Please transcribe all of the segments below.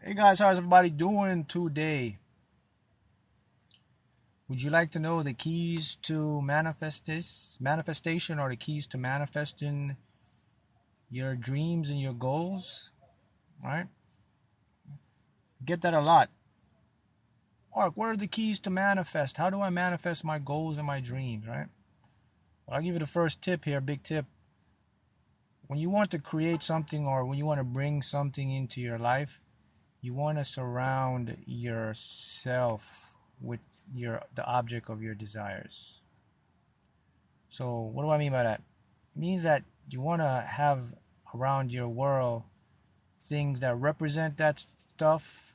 Hey guys, how's everybody doing today? Would you like to know the keys to manifestation, or the keys to manifesting your dreams and your goals? Right? Get that a lot. Mark, what are the keys to manifest? How do I manifest my goals and my dreams? Right? Well, I'll give you the first tip here, big tip. When you want to create something, or when you want to bring something into your life, you want to surround yourself with the object of your desires. So what do I mean by that? It means that you want to have around your world things that represent that stuff,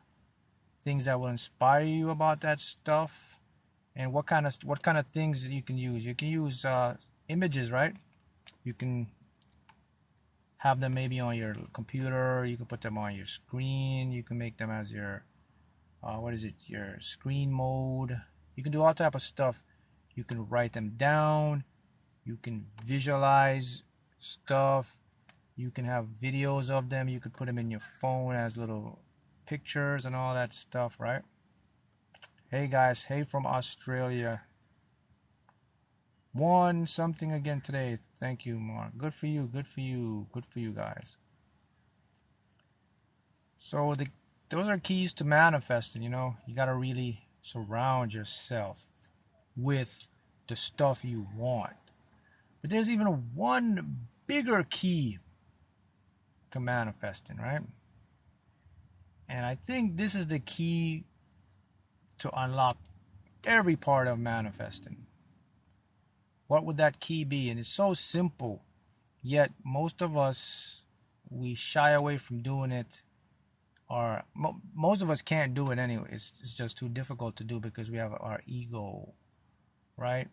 things that will inspire you about that stuff. And what kind of things you can use? You can use images, right? You can have them maybe on your computer. You can put them on your screen. You can make them as your your screen mode. You can do all type of stuff. You can write them down. You can visualize stuff. You can have videos of them. You could put them in your phone as little pictures and all that stuff, right? Hey guys, hey from Australia. Won something again today. Thank you, Mark. Good for you, good for you, good for you guys. So those are keys to manifesting, You got to really surround yourself with the stuff you want. But there's even one bigger key to manifesting, right? And I think this is the key to unlock every part of manifesting. What would that key be? And it's so simple, yet most of us, we shy away from doing it, or most of us can't do it anyway. It's just too difficult to do because we have our ego, right?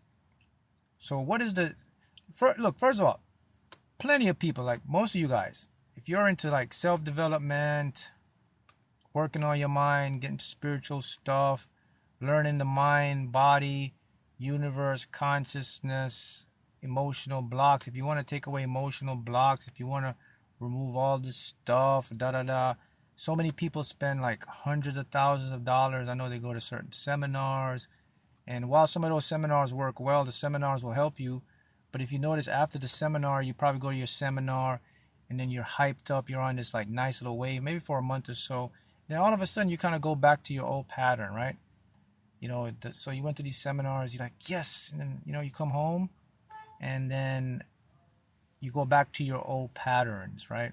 So what is look, first of all, plenty of people, like most of you guys, if you're into like self-development, working on your mind, getting to spiritual stuff, learning the mind, body, universe, consciousness, emotional blocks. If you want to take away emotional blocks, if you want to remove all this stuff, So many people spend like hundreds of thousands of dollars. I know they go to certain seminars. And while some of those seminars work well, the seminars will help you. But if you notice, after the seminar, you probably go to your seminar and then you're hyped up. You're on this like nice little wave, maybe for a month or so. Then all of a sudden, you kind of go back to your old pattern, right? So you went to these seminars, you're like, yes. And then, you come home and then you go back to your old patterns, right?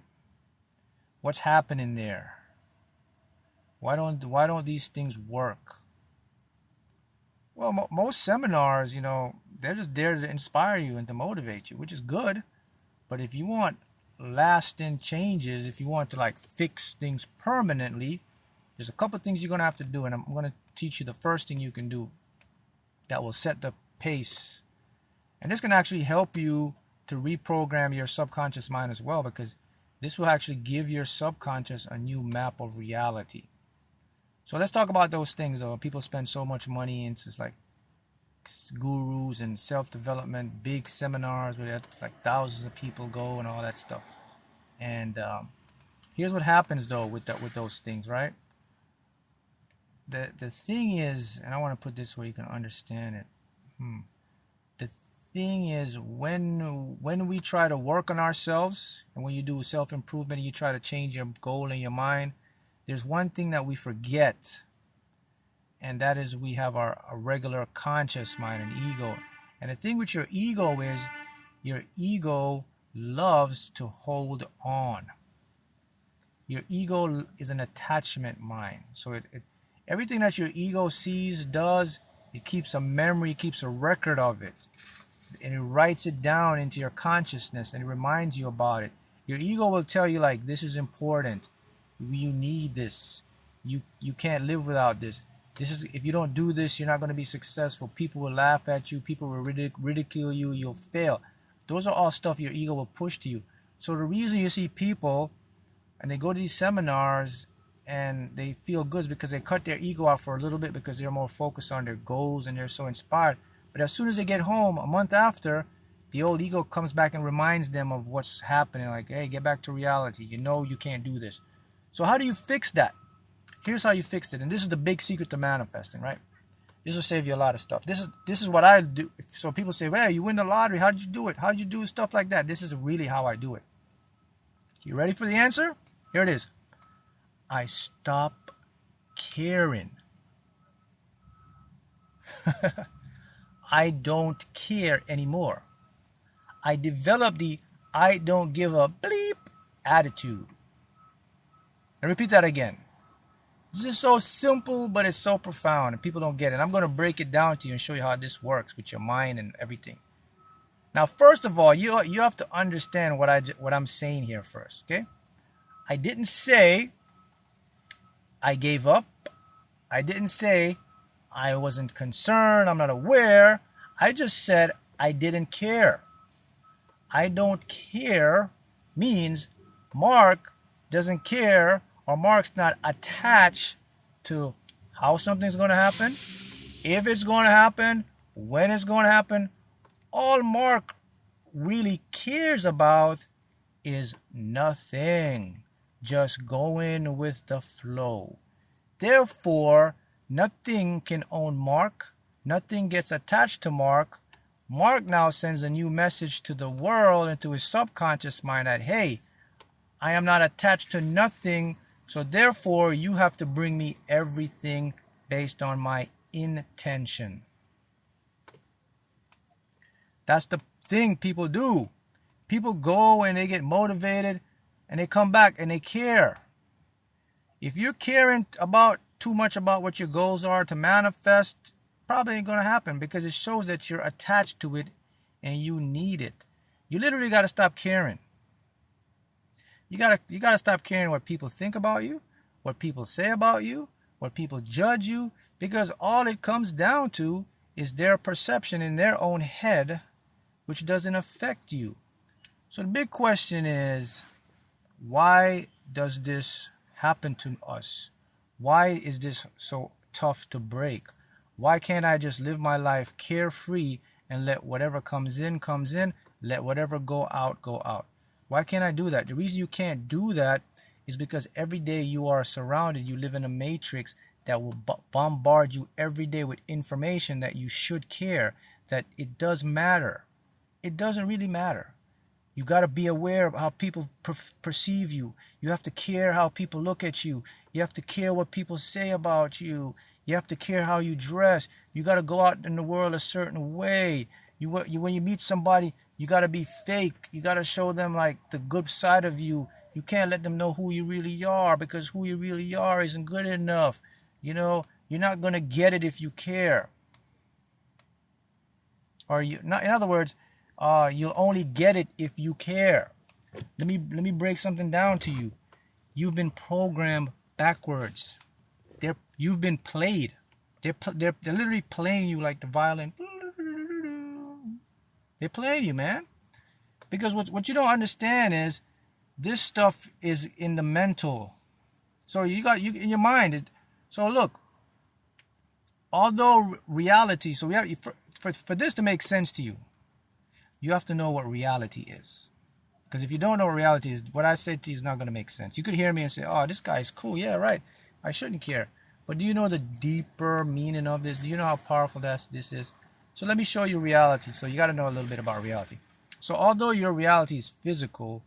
What's happening there? Why don't these things work? Well, most seminars, they're just there to inspire you and to motivate you, which is good. But if you want lasting changes, if you want to like fix things permanently, there's a couple things you're going to have to do. And I'm going to teach you the first thing you can do that will set the pace. And this can actually help you to reprogram your subconscious mind as well, because this will actually give your subconscious a new map of reality. So let's talk about those things, though. People spend so much money into like gurus and self-development, big seminars where like thousands of people go and all that stuff. And here's what happens though with those things, right? The thing is, and I want to put this where you can understand it. The thing is, when we try to work on ourselves, and when you do self-improvement, you try to change your goal in your mind, there's one thing that we forget, and that is we have our regular conscious mind and ego. And the thing with your ego is, your ego loves to hold on. Your ego is an attachment mind. So everything that your ego sees, does, it keeps a memory, it keeps a record of it. And it writes it down into your consciousness and it reminds you about it. Your ego will tell you like, this is important. You need this. You can't live without this. If you don't do this, you're not going to be successful. People will laugh at you. People will ridicule you. You'll fail. Those are all stuff your ego will push to you. So the reason you see people and they go to these seminars and they feel good is because they cut their ego out for a little bit, because they're more focused on their goals and they're so inspired. But as soon as they get home, a month after, the old ego comes back and reminds them of what's happening. Like, hey, get back to reality. You can't do this. So how do you fix that? Here's how you fixed it. And this is the big secret to manifesting, right? This will save you a lot of stuff. This is what I do. So people say, well, you win the lottery. How did you do it? How did you do stuff like that? This is really how I do it. You ready for the answer? Here it is. I stop caring. I don't care anymore. I develop the I don't give a bleep attitude. And repeat that again. This is so simple, but it's so profound, and people don't get it. I'm going to break it down to you and show you how this works with your mind and everything. Now, first of all, you have to understand what I'm saying here first, okay? I didn't say I gave up. I didn't say I wasn't concerned, I'm not aware. I just said I didn't care. I don't care means Mark doesn't care, or Mark's not attached to how something's going to happen, if it's going to happen, when it's going to happen. All Mark really cares about is nothing, just going with the flow. Therefore, nothing can own Mark. Nothing gets attached to Mark. Mark now sends a new message to the world and to his subconscious mind that, hey, I am not attached to nothing, so therefore you have to bring me everything based on my intention. That's the thing people do. People go and they get motivated and they come back and they care. If you're caring about too much about what your goals are to manifest, probably ain't going to happen, because it shows that you're attached to it and you need it. You literally got to stop caring. You gotta stop caring what people think about you, what people say about you, what people judge you, because all it comes down to is their perception in their own head, which doesn't affect you. So the big question is, why does this happen to us? Why is this so tough to break? Why can't I just live my life carefree and let whatever comes in, let whatever go out, go out? Why can't I do that? The reason you can't do that is because every day you are surrounded, you live in a matrix that will bombard you every day with information that you should care, that it does matter. It doesn't really matter. You got to be aware of how people perceive you. You have to care how people look at you. You have to care what people say about you. You have to care how you dress. You got to go out in the world a certain way. When you meet somebody, you got to be fake. You got to show them like the good side of you. You can't let them know who you really are, because who you really are isn't good enough. You know, you're not going to get it if you care. Or in other words, you'll only get it if you care. Let me break something down to you. You've been programmed backwards. You've been played. They're literally playing you like the violin. They're playing you, man. Because what you don't understand is this stuff is in the mental. So you in your mind. So look, although reality, so we have for this to make sense to you, you have to know what reality is. Because if you don't know what reality is, what I said to you is not going to make sense. You could hear me and say, oh, this guy's cool. Yeah, right. I shouldn't care. But do you know the deeper meaning of this? Do you know how powerful this is? So let me show you reality. So you got to know a little bit about reality. So although your reality is physical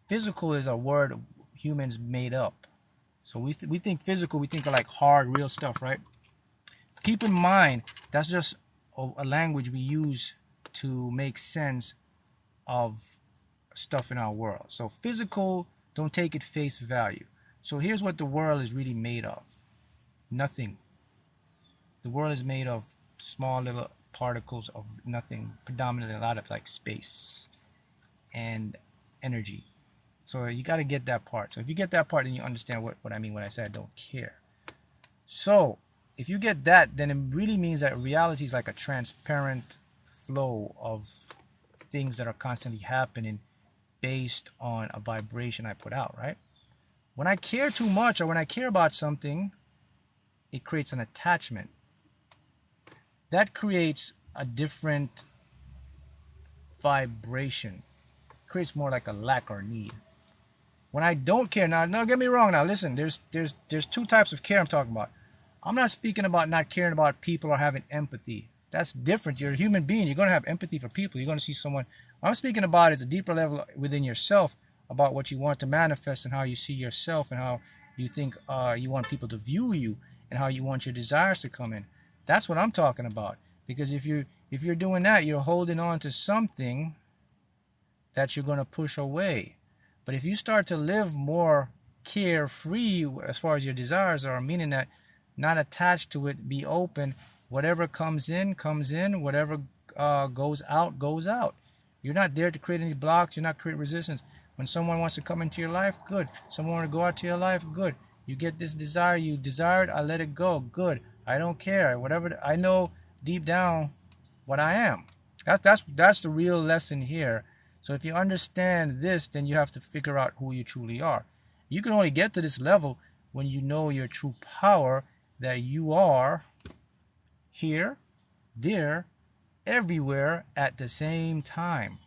is a word humans made up. So we think physical, we think of like hard, real stuff, right? Keep in mind, that's just a language we use to make sense of stuff in our world. So physical, don't take it face value. So here's what the world is really made of. Nothing. The world is made of small little particles of nothing, predominantly a lot of like space and energy. So you got to get that part. So if you get that part, then you understand what I mean when I say I don't care. So if you get that, then it really means that reality is like a transparent flow of things that are constantly happening based on a vibration I put out, right? When I care too much, or when I care about something, it creates an attachment. That creates a different vibration. It creates more like a lack or need. When I don't care, now, don't get me wrong. Now, listen, there's two types of care I'm talking about. I'm not speaking about not caring about people or having empathy. That's different. You're a human being. You're going to have empathy for people. You're going to see someone. What I'm speaking about is a deeper level within yourself about what you want to manifest and how you see yourself and how you think you want people to view you and how you want your desires to come in. That's what I'm talking about. Because if you're doing that, you're holding on to something that you're going to push away. But if you start to live more carefree as far as your desires are, meaning that not attached to it, be open, whatever comes in, whatever goes out, goes out. You're not there to create any blocks. You're not creating resistance. When someone wants to come into your life, good. Someone wants to go out to your life, good. You get this desire you desired, I let it go, good. I don't care. Whatever, I know deep down what I am. That's the real lesson here. So if you understand this, then you have to figure out who you truly are. You can only get to this level when you know your true power, that you are here, there, everywhere at the same time.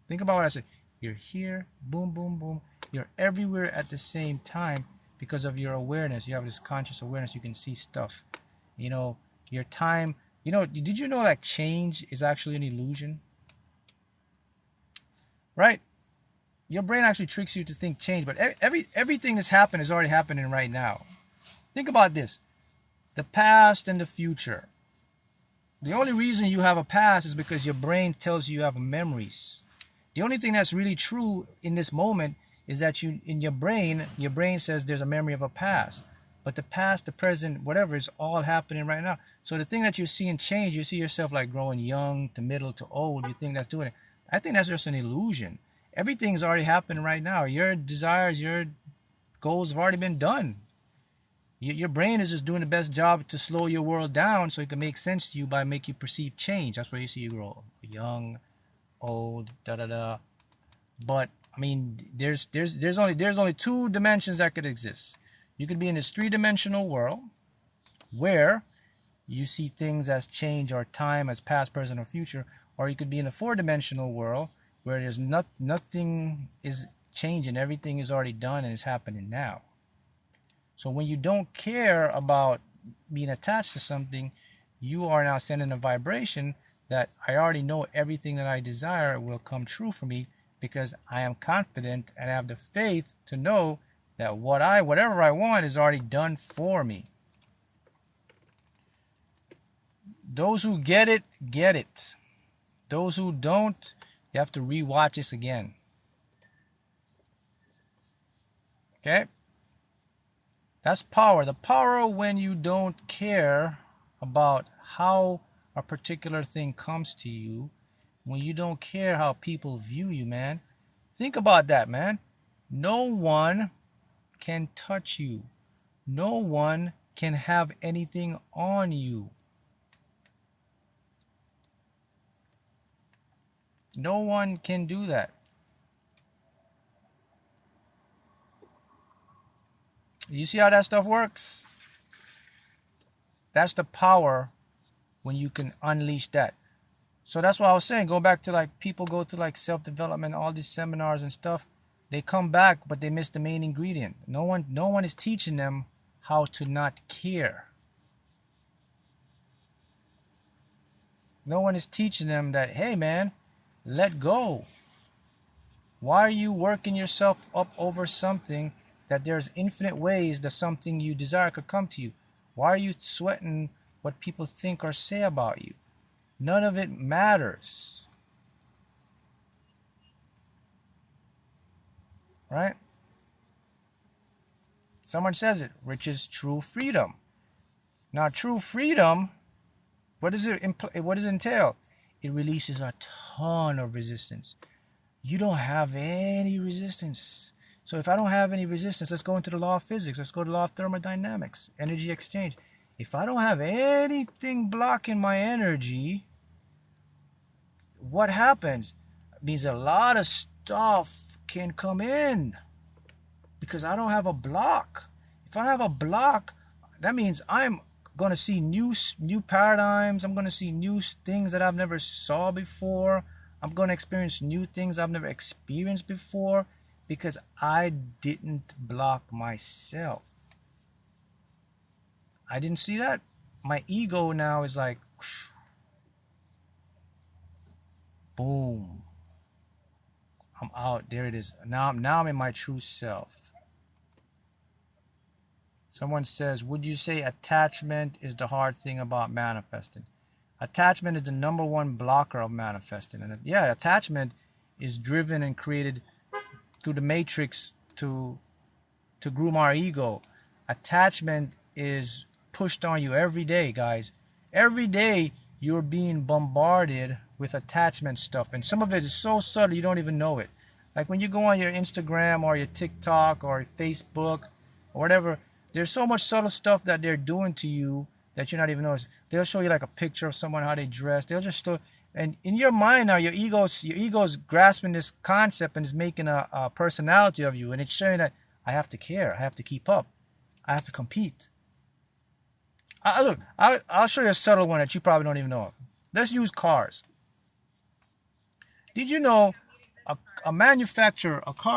Think about what I said. You're here, boom, boom, boom. You're everywhere at the same time because of your awareness. You have this conscious awareness. You can see stuff. You know, your time. You know, did you know that change is actually an illusion? Right? Your brain actually tricks you to think change, but everything that's happened is already happening right now. Think about this. The past and the future. The only reason you have a past is because your brain tells you have memories. The only thing that's really true in this moment is that in your brain says there's a memory of a past. But the past, the present, whatever is all happening right now. So the thing that you're seeing change, you see yourself like growing young to middle to old. You think that's doing it. I think that's just an illusion. Everything's already happening right now. Your desires, your goals have already been done. Your brain is just doing the best job to slow your world down so it can make sense to you by make you perceive change. That's where you see you grow young, old, da da da. But I mean, there's only two dimensions that could exist. You could be in this three-dimensional world where you see things as change or time as past, present, or future, or you could be in a four-dimensional world where there's nothing is changing, everything is already done and is happening now. So when you don't care about being attached to something, you are now sending a vibration that I already know everything that I desire will come true for me because I am confident and I have the faith to know that whatever I want is already done for me. Those who get it, get it. Those who don't, you have to rewatch this again. Okay? That's power. The power when you don't care about how a particular thing comes to you, when you don't care how people view you, man. Think about that, man. No one can touch you. No one can have anything on you. No one can do that. You see how that stuff works? That's the power when you can unleash that. So that's what I was saying. Go back to like people go to like self-development, all these seminars and stuff. They come back, but they miss the main ingredient. No one is teaching them how to not care. No one is teaching them that, hey man, let go. Why are you working yourself up over something that there's infinite ways that something you desire could come to you? Why are you sweating what people think or say about you? None of it matters. Right? Someone says it, which is true freedom. Now, true freedom, what does it entail? It releases a ton of resistance. You don't have any resistance. So if I don't have any resistance, let's go into the law of physics. Let's go to the law of thermodynamics, energy exchange. If I don't have anything blocking my energy, what happens? It means a lot of stuff can come in because I don't have a block. If I don't have a block, that means I'm going to see new paradigms. I'm going to see new things that I've never saw before. I'm going to experience new things I've never experienced before because I didn't block myself. I didn't see that. My ego now is like, boom, I'm out. There it is. Now I'm in my true self. Someone says, would you say attachment is the hard thing about manifesting? Attachment is the number one blocker of manifesting. And yeah, attachment is driven and created through the matrix to groom our ego. Attachment is pushed on you every day, guys. Every day you're being bombarded with attachment stuff, and some of it is so subtle you don't even know it. Like when you go on your Instagram or your TikTok or Facebook or whatever, there's so much subtle stuff that they're doing to you that you're not even noticing. They'll show you like a picture of someone, how they dress. They'll just show, and in your mind now, your ego's grasping this concept and is making a personality of you, and it's showing that I have to care, I have to keep up, I have to compete. Look, I'll show you a subtle one that you probably don't even know of. Let's use cars. Did you know a car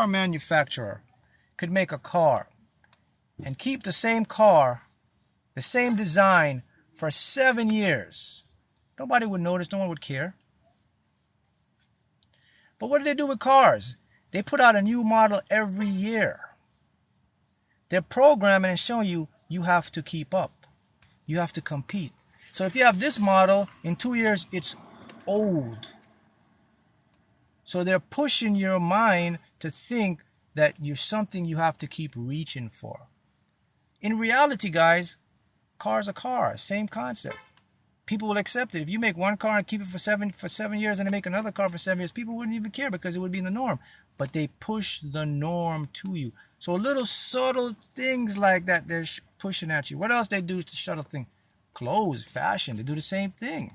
manufacturer could make a car and keep the same car, the same design for 7 years? Nobody would notice, no one would care. But what do they do with cars? They put out a new model every year. They're programming and showing you, you have to keep up. You have to compete. So if you have this model, in 2 years, it's old. So they're pushing your mind to think that you're something you have to keep reaching for. In reality, guys, cars are cars. Same concept. People will accept it. If you make one car and keep it for seven years and they make another car for 7 years, people wouldn't even care because it would be the norm. But they push the norm to you. So little subtle things like that, they're pushing at you. What else they do to subtle thing? Clothes, fashion, they do the same thing.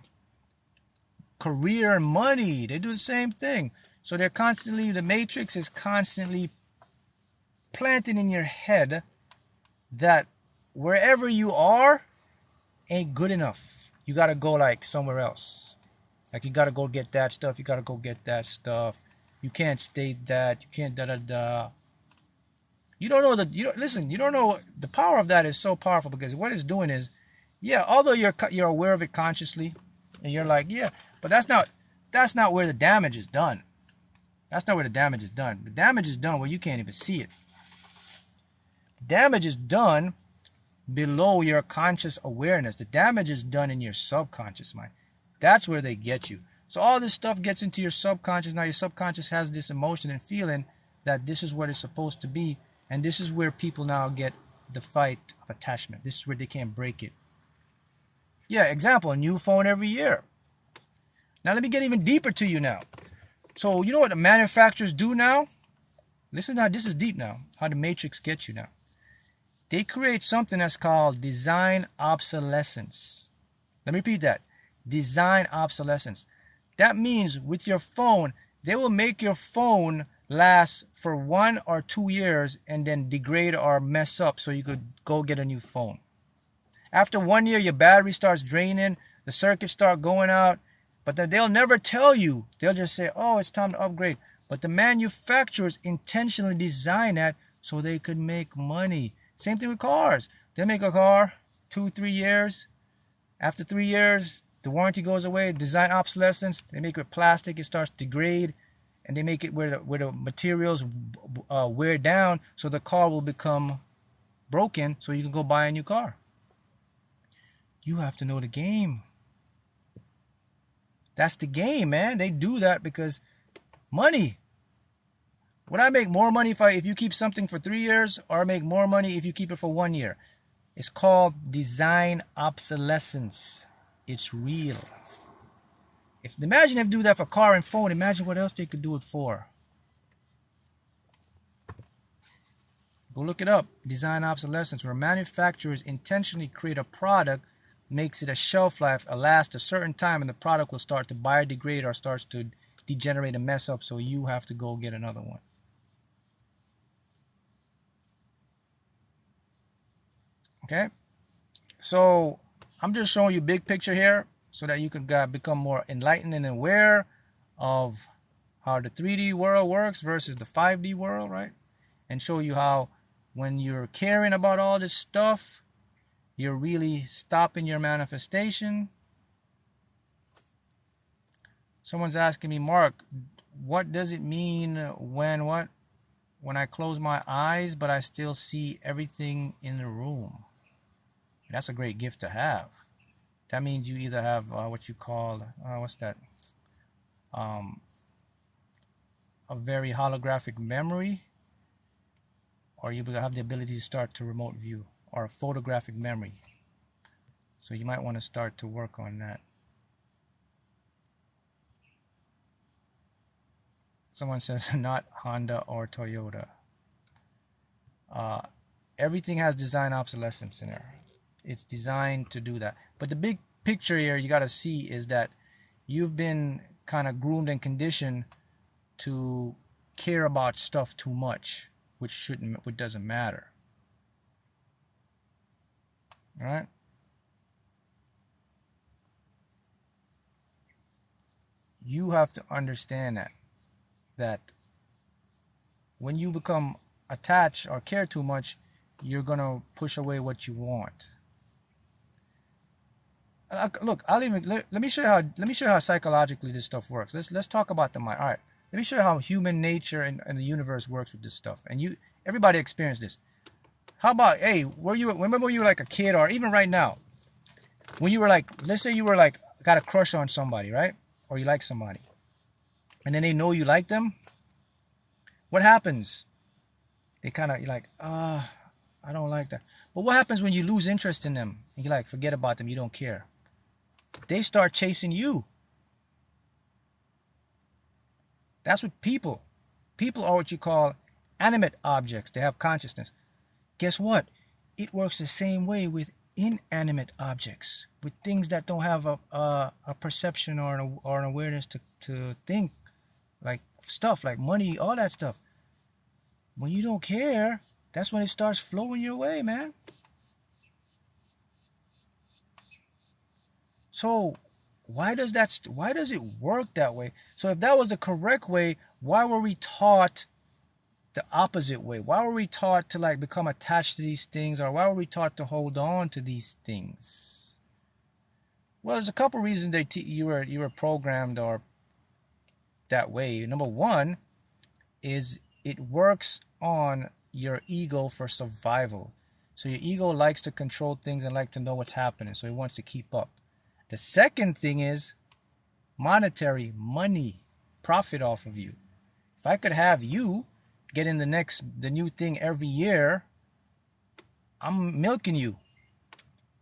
Career and money, they do the same thing. So they're constantly, the matrix is constantly planting in your head that wherever you are ain't good enough. You got to go like somewhere else. Like you got to go get that stuff. You got to go get that stuff. You can't state that. You can't da-da-da. You don't know that. Listen, you don't know. The power of that is so powerful because what it's doing is, yeah, although you're aware of it consciously and you're like, yeah, but that's not where the damage is done. That's not where the damage is done. The damage is done where you can't even see it. Damage is done below your conscious awareness. The damage is done in your subconscious mind. That's where they get you. So all this stuff gets into your subconscious. Now your subconscious has this emotion and feeling that this is what it's supposed to be. And this is where people now get the fight of attachment. This is where they can't break it. Yeah, example, a new phone every year. Now let me get even deeper to you now. So you know what the manufacturers do now? Listen now, this is deep now. How the matrix gets you now. They create something that's called design obsolescence. Let me repeat that. Design obsolescence. That means with your phone, they will make your phone last for 1 or 2 years and then degrade or mess up so you could go get a new phone. After 1 year, your battery starts draining, the circuits start going out, but then they'll never tell you. They'll just say, oh, it's time to upgrade. But the manufacturers intentionally design that so they could make money. Same thing with cars. They make a car 2-3 years. After 3 years, the warranty goes away. Design obsolescence. They make it with plastic. It starts to degrade. And they make it where the materials wear down so the car will become broken so you can go buy a new car. You have to know the game. That's the game, man. They do that because money. Would I make more money if you keep something for 3 years, or make more money if you keep it for 1 year? It's called design obsolescence. It's real. Imagine if they do that for car and phone. Imagine what else they could do it for. Go look it up. Design obsolescence, where manufacturers intentionally create a product, makes it a shelf life, last a certain time, and the product will start to biodegrade or starts to degenerate and mess up, so you have to go get another one. Okay? So I'm just showing you big picture here so that you can become more enlightened and aware of how the 3D world works versus the 5D world, right? And show you how when you're caring about all this stuff, you're really stopping your manifestation. Someone's asking me, Mark, what does it mean when what? When I close my eyes, but I still see everything in the room? That's a great gift to have. That means you either have what you call, what's that? A very holographic memory, or you have the ability to start to remote view, or a photographic memory. So you might want to start to work on that. Someone says not Honda or Toyota. Everything has design obsolescence in there. It's designed to do that. But the big picture here you got to see is that you've been kind of groomed and conditioned to care about stuff too much, which doesn't matter. All right? You have to understand that when you become attached or care too much, you're gonna push away what you want. Look, let me show you how psychologically this stuff works. Let's talk about the mind. All right, let me show you how human nature and the universe works with this stuff. And everybody experienced this. How about, hey, remember when you were like a kid, or even right now, when you were like, let's say you were like got a crush on somebody, right? Or you like somebody, and then they know you like them. What happens? They kind of, you're like, I don't like that. But what happens when you lose interest in them? And you like, forget about them, you don't care. They start chasing you. That's what people are what you call animate objects. They have consciousness. Guess what? It works the same way with inanimate objects, with things that don't have a perception or an awareness to think, like stuff like money, all that stuff. When you don't care, that's when it starts flowing your way, man. So why does it work that way? So if that was the correct way, why were we taught the opposite way? Why were we taught to like become attached to these things, or why were we taught to hold on to these things? Well, there's a couple reasons you were programmed or that way. Number one is it works on your ego for survival. So your ego likes to control things and like to know what's happening, so it wants to keep up. The second thing is money, profit off of you. If I could have you getting the new thing every year, I'm milking you.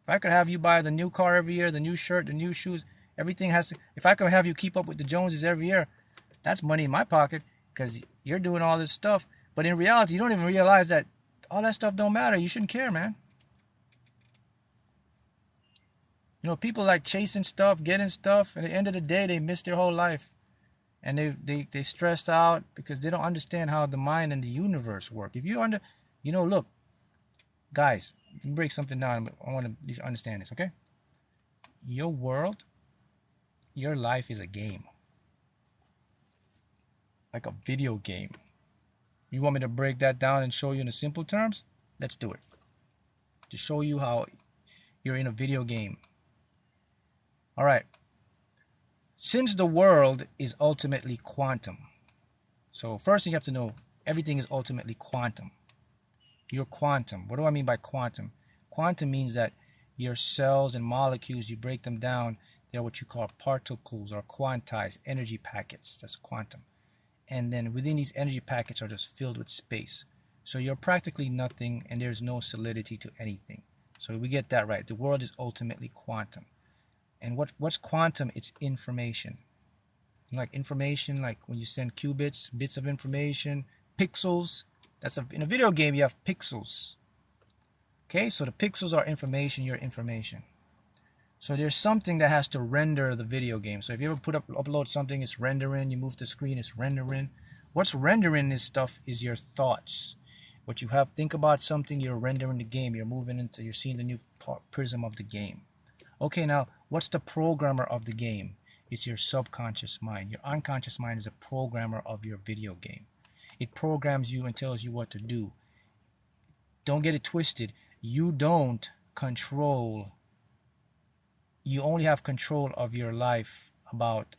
If I could have you buy the new car every year, the new shirt, the new shoes, everything has to, if I could have you keep up with the Joneses every year, that's money in my pocket, because you're doing all this stuff. But in reality, you don't even realize that all that stuff don't matter. You shouldn't care, man. You know, people like chasing stuff, getting stuff, and at the end of the day, they miss their whole life. And they stressed out because they don't understand how the mind and the universe work. If you look, guys, let me break something down. I want you to understand this, okay? Your world, your life is a game. Like a video game. You want me to break that down and show you in the simple terms? Let's do it. To show you how you're in a video game. All right. Since the world is ultimately quantum. So first thing you have to know, everything is ultimately quantum. You're quantum. What do I mean by quantum? Quantum means that your cells and molecules, you break them down, they're what you call particles or quantized energy packets. That's quantum. And then within these energy packets are just filled with space. So you're practically nothing, and there's no solidity to anything. So we get that right. The world is ultimately quantum. And what's quantum? It's information. Like information, like when you send qubits, bits of information, pixels. In a video game, you have pixels. Okay, so the pixels are information, your information. So there's something that has to render the video game. So if you ever upload something, it's rendering. You move the screen, it's rendering. What's rendering this stuff is your thoughts. What you think about something, you're rendering the game. You're seeing the new prism of the game. Okay, now, what's the programmer of the game? It's your subconscious mind. Your unconscious mind is a programmer of your video game. It programs you and tells you what to do. Don't get it twisted. You don't control. You only have control of your life about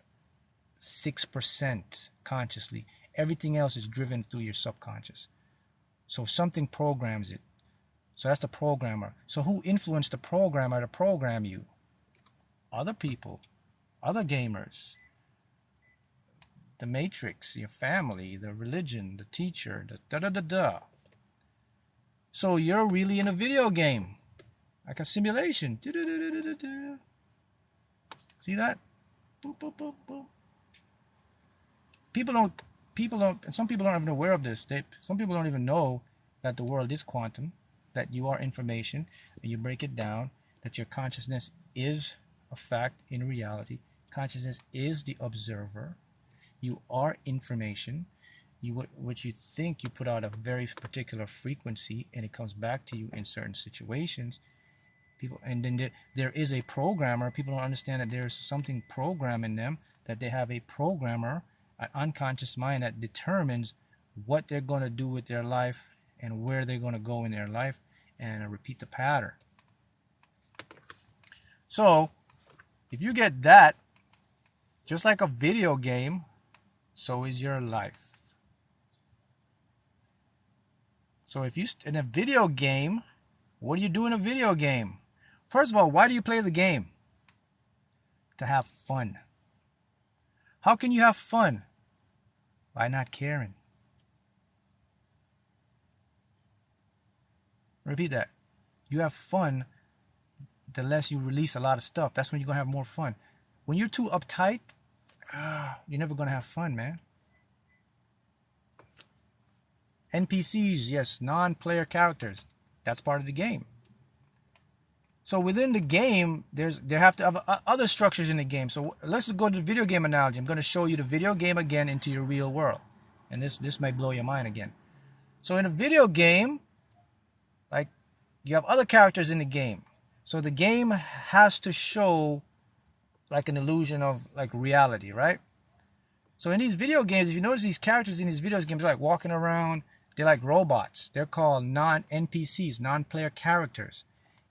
6% consciously. Everything else is driven through your subconscious. So something programs it. So that's the programmer. So who influenced the programmer to program you? Other people, other gamers, the matrix, your family, the religion, the teacher, the da-da-da-da. So you're really in a video game, like a simulation. See that? Boop, boop, boop, boop. People don't, and some people aren't even aware of this. Some people don't even know that the world is quantum, that you are information, and you break it down, that your consciousness is a fact in reality. Consciousness is the observer. You are information. What you think, you put out a very particular frequency, and it comes back to you in certain situations. And then there is a programmer. People don't understand that there is something programming them, that they have a programmer, an unconscious mind that determines what they're going to do with their life and where they're going to go in their life, and repeat the pattern. So if you get that, just like a video game, so is your life. So if you in a video game, what do you do in a video game? First of all, why do you play the game? To have fun. How can you have fun? By not caring. Repeat that. You have fun the less you release a lot of stuff. That's when you're going to have more fun. When you're too uptight, you're never going to have fun, man. NPCs, yes, non-player characters. That's part of the game. So within the game, there have to have other structures in the game. So let's go to the video game analogy. I'm going to show you the video game again into your real world. And this may blow your mind again. So in a video game, like, you have other characters in the game. So the game has to show like an illusion of like reality, right? So in these video games, if you notice, these characters in these video games are like walking around. They're like robots. They're called non-NPCs, non-player characters.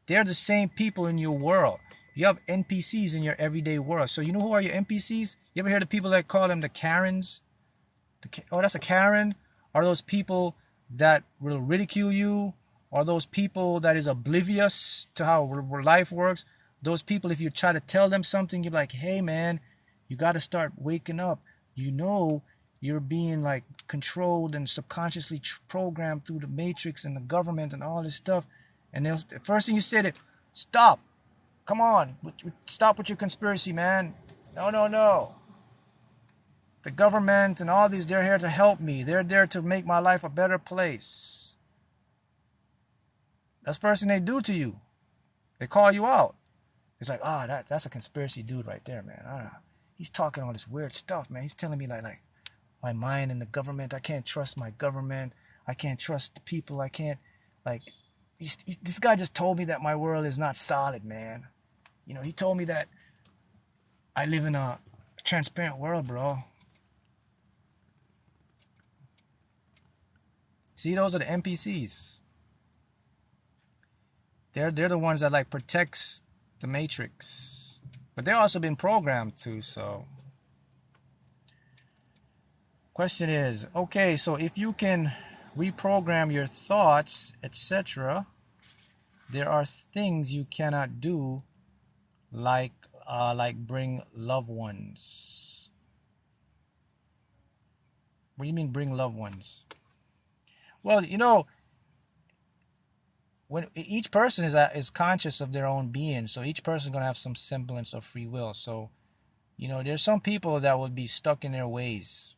They're the same people in your world. You have NPCs in your everyday world. So you know who are your NPCs? You ever hear the people that call them the Karens? Oh, that's a Karen? Are those people that will ridicule you? Are those people that is oblivious to how life works? Those people, if you try to tell them something, you're like, hey man, you got to start waking up. You know you're being like controlled and subconsciously programmed through the matrix and the government and all this stuff. And the first thing you said is, stop. Come on. Stop with your conspiracy, man. No. The government and all these, they're here to help me. They're there to make my life a better place. That's the first thing they do to you. They call you out. It's like, that's a conspiracy dude right there, man. I don't know. He's talking all this weird stuff, man. He's telling me like my mind and the government. I can't trust my government. I can't trust the people. I can't, like, this guy just told me that my world is not solid, man. You know, he told me that I live in a transparent world, bro. See, those are the NPCs. They're the ones that like protects the matrix. But they're also been programmed too, so. Question is, okay, so if you can reprogram your thoughts, etc., there are things you cannot do, like bring loved ones. What do you mean bring loved ones? Well, you know, when each person is conscious of their own being, so each person is going to have some semblance of free will. So, you know, there's some people that will be stuck in their ways,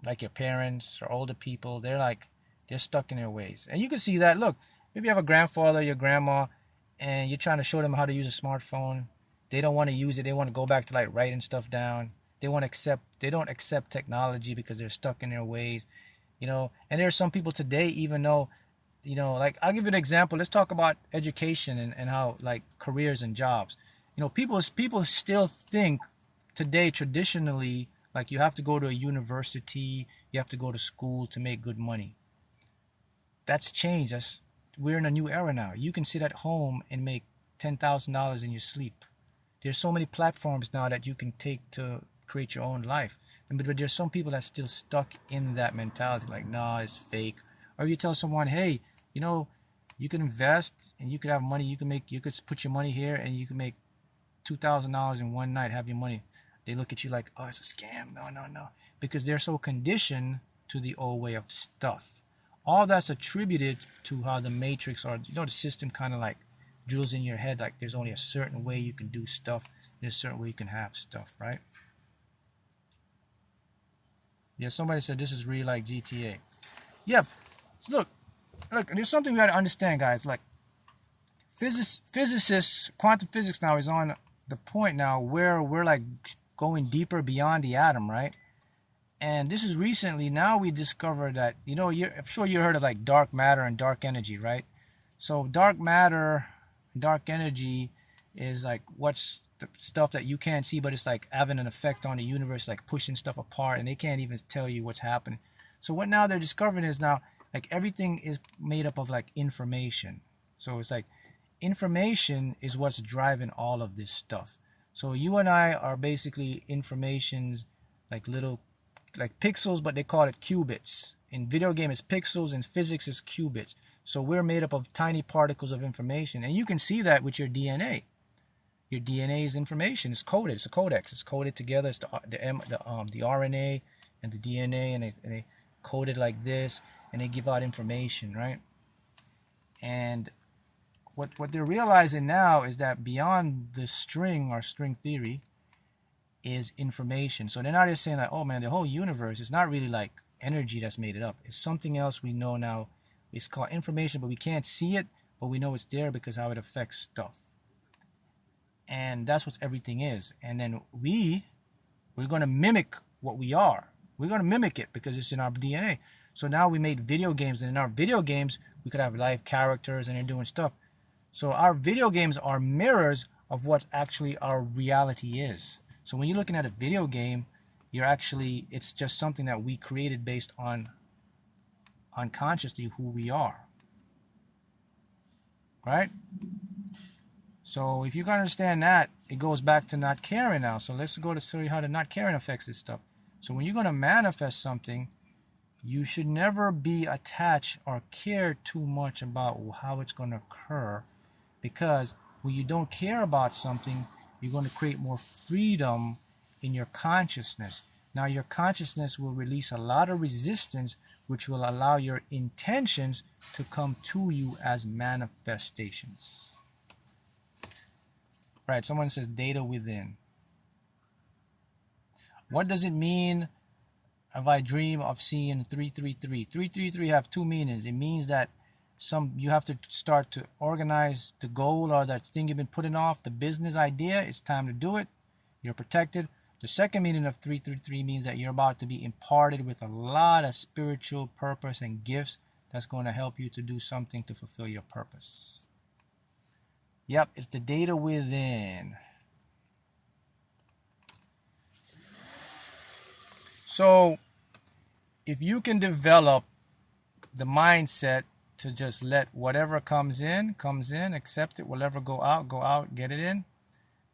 like your parents or older people. They're stuck in their ways. And you can see that. Look, maybe you have a grandfather, your grandma, and you're trying to show them how to use a smartphone. They don't want to use it. They want to go back to like writing stuff down. They don't accept technology because they're stuck in their ways. You know, and there are some people today, even though, you know, like, I'll give you an example. Let's talk about education and how, like, careers and jobs. You know, people still think today, traditionally, like you have to go to a university, you have to go to school to make good money. That's changed. We're in a new era now. You can sit at home and make $10,000 in your sleep. There's so many platforms now that you can take to create your own life. But there's some people that's still stuck in that mentality, like, nah, it's fake. Or you tell someone, hey, you know, you can invest and you could have money. You could put your money here and you can make $2,000 in one night, have your money. They look at you like, oh, it's a scam. No, no, no. Because they're so conditioned to the old way of stuff. All that's attributed to how the matrix, or the system kind of like drills in your head, like there's only a certain way you can do stuff, there's a certain way you can have stuff, right? Yeah, somebody said this is really like GTA. Yep. Look, there's something we got to understand, guys. Like physicists, quantum physics now is on the point now where we're like going deeper beyond the atom, right? And this is recently, now we discovered that, I'm sure you heard of like dark matter and dark energy, right? So dark matter, dark energy is like what's the stuff that you can't see, but it's like having an effect on the universe, like pushing stuff apart, and they can't even tell you what's happening. So what now they're discovering is now like everything is made up of like information. So it's like information is what's driving all of this stuff. So you and I are basically informations, like little like pixels, but they call it qubits. In video game it's pixels, in physics it's qubits. So we're made up of tiny particles of information, and you can see that with your DNA. Your DNA is information. It's coded. It's a codex. It's coded together. It's the RNA and the DNA, and they code it like this, and they give out information, right? And what they're realizing now is that beyond the string, or string theory, is information. So they're not just saying like, oh man, the whole universe is not really like energy that's made it up. It's something else we know now. It's called information, but we can't see it, but we know it's there because how it affects stuff. And that's what everything is. And then we're going to mimic what we are. We're going to mimic it because it's in our DNA. So now we made video games, and in our video games we could have live characters and they're doing stuff. So our video games are mirrors of what actually our reality is. So when you're looking at a video game, it's just something that we created based on unconsciously who we are. Right? So if you can understand that, it goes back to not caring now. So let's go to show you how the not caring affects this stuff. So when you're going to manifest something, you should never be attached or care too much about how it's going to occur, because when you don't care about something, you're going to create more freedom in your consciousness. Now your consciousness will release a lot of resistance, which will allow your intentions to come to you as manifestations. Right, someone says data within. What does it mean if I dream of seeing 333? 333 have two meanings. It means that you have to start to organize the goal, or that thing you've been putting off, the business idea. It's time to do it. You're protected. The second meaning of 333 means that you're about to be imparted with a lot of spiritual purpose and gifts that's going to help you to do something to fulfill your purpose. Yep, it's the data within. So if you can develop the mindset to just let whatever comes in, accept it, whatever go out, get it in,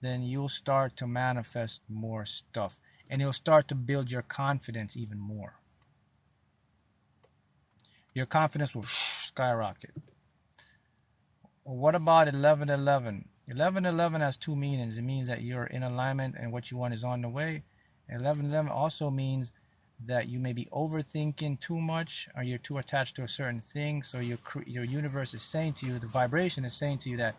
then you'll start to manifest more stuff. And you'll start to build your confidence even more. Your confidence will skyrocket. What about 1111? 1111 has two meanings. It means that you're in alignment and what you want is on the way. 1111 also means that you may be overthinking too much, or you're too attached to a certain thing. So your universe is saying to you, the vibration is saying to you that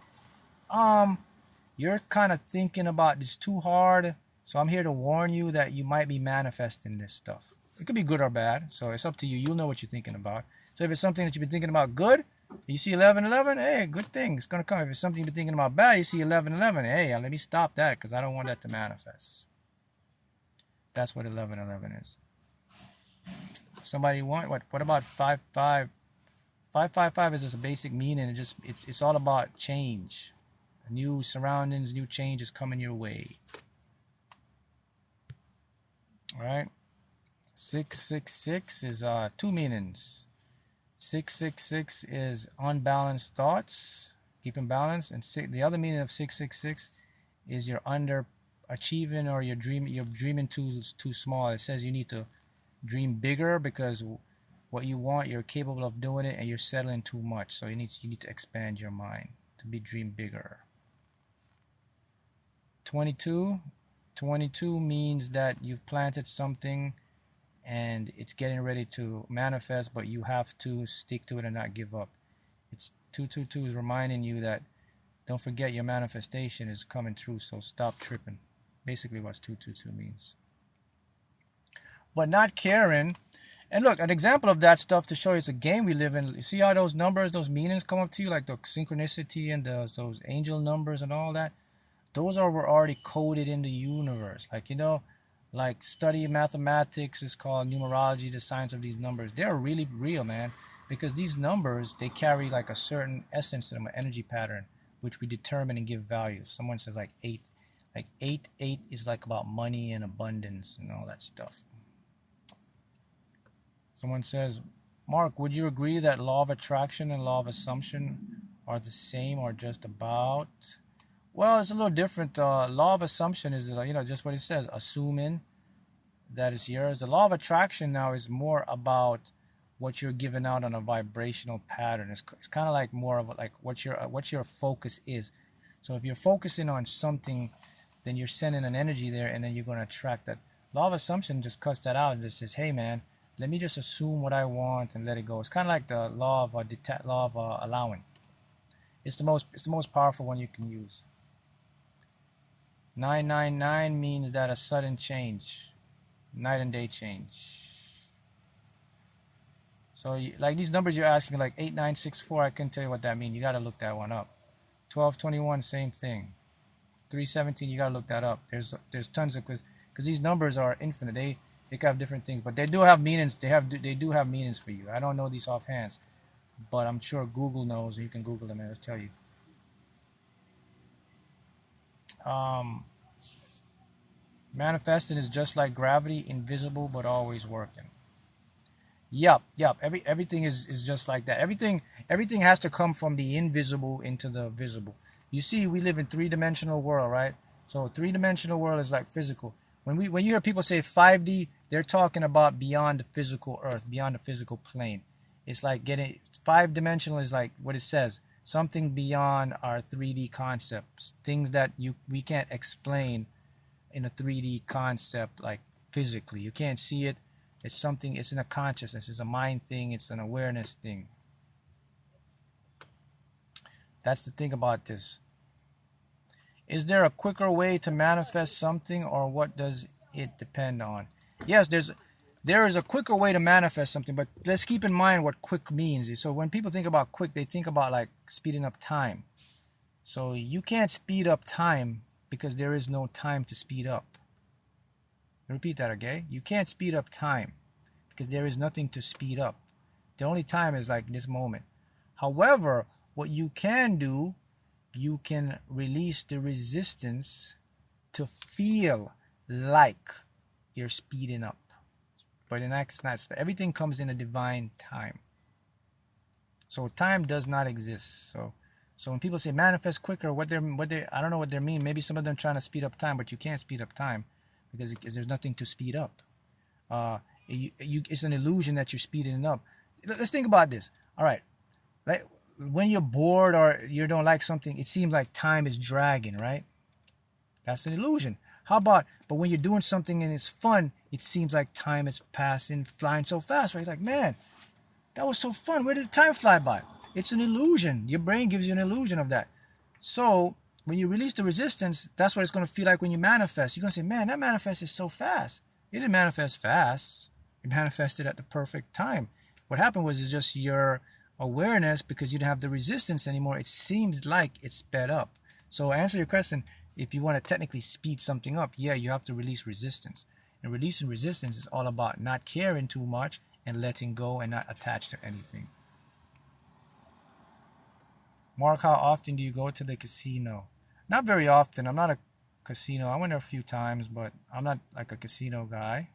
you're kind of thinking about this too hard. So I'm here to warn you that you might be manifesting this stuff. It could be good or bad, so it's up to you. You'll know what you're thinking about. So if it's something that you've been thinking about good, you see 1111, hey, good thing, it's going to come. If it's something you've been thinking about bad, you see 1111, hey, let me stop that because I don't want that to manifest. That's what 1111 is. Somebody want what? What about 55? 555 is just a basic meaning. It's all about change. New surroundings, new changes coming your way. All right. 666 is two meanings. 666 is unbalanced thoughts, keeping balance, and the other meaning of 666 is you're underachieving, or you're dreaming too small. It says you need to dream bigger, because what you want, you're capable of doing it, and you're settling too much. So you need to expand your mind to dream bigger. 22 means that you've planted something and it's getting ready to manifest, but you have to stick to it and not give up. It's 222 is reminding you that don't forget your manifestation is coming through, so stop tripping. Basically what 222 means. But not caring. And look, an example of that stuff to show you it's a game we live in. You see how those numbers, those meanings come up to you, like the synchronicity and those angel numbers and all that? Those were already coded in the universe. Like, you know, like study mathematics is called numerology, the science of these numbers. They're really real, man, because these numbers, they carry like a certain essence to them, an energy pattern, which we determine and give value. Someone says like 8. Like 8 is like about money and abundance and all that stuff. Someone says, Mark, would you agree that law of attraction and law of assumption are the same or just about? Well, it's a little different. Law of assumption is, just what it says, assuming that it's yours. The law of attraction now is more about what you're giving out on a vibrational pattern. It's kind of like more of like what your focus is. So if you're focusing on something, then you're sending an energy there, and then you're going to attract that. Law of assumption just cuts that out and just says, hey man, let me just assume what I want and let it go. It's kind of like the law of allowing. It's the most powerful one you can use. 999 means that a sudden change, night and day change. So like these numbers you're asking, like 8964, I couldn't tell you what that means. You got to look that one up. 1221, same thing. 317, you got to look that up. There's tons of, because these numbers are infinite. They could have different things, but they do have meanings. They do have meanings for you. I don't know these offhands, but I'm sure Google knows, and you can Google them and it'll tell you. Manifesting is just like gravity, invisible but always working. Yep. Everything is just like that. Everything has to come from the invisible into the visible. You see, we live in three-dimensional world, right? So three-dimensional world is like physical. When you hear people say 5D, they're talking about beyond the physical earth, beyond the physical plane. It's like getting five-dimensional is like what it says, something beyond our 3D concepts, things that we can't explain in a 3D concept, like physically. You can't see it. It's something, it's in a consciousness, it's a mind thing, it's an awareness thing. That's the thing about this. Is there a quicker way to manifest something, or what does it depend on? Yes, there is a quicker way to manifest something, but let's keep in mind what quick means. So when people think about quick, they think about like speeding up time. So you can't speed up time because there is no time to speed up. Repeat that, okay? You can't speed up time because there is nothing to speed up. The only time is like this moment. However, what you can do, you can release the resistance to feel like you're speeding up. But in fact, it's not. Everything comes in a divine time. So time does not exist. So when people say manifest quicker, I don't know what they mean. Maybe some of them trying to speed up time, but you can't speed up time because there's nothing to speed up. It's an illusion that you're speeding up. Let's think about this. All right, like when you're bored or you don't like something, it seems like time is dragging, right? That's an illusion. But when you're doing something and it's fun, it seems like time is passing, flying so fast, right? You're like, man, that was so fun. Where did the time fly by? It's an illusion. Your brain gives you an illusion of that. So when you release the resistance, that's what it's going to feel like when you manifest. You're going to say, man, that manifested so fast. It didn't manifest fast. It manifested at the perfect time. What happened was it's just your awareness, because you don't have the resistance anymore. It seems like it's sped up. So answer your question, if you want to technically speed something up, yeah, you have to release resistance. And releasing resistance is all about not caring too much and letting go and not attached to anything. Mark, how often do you go to the casino? Not very often. I'm not a casino. I went there a few times, but I'm not like a casino guy.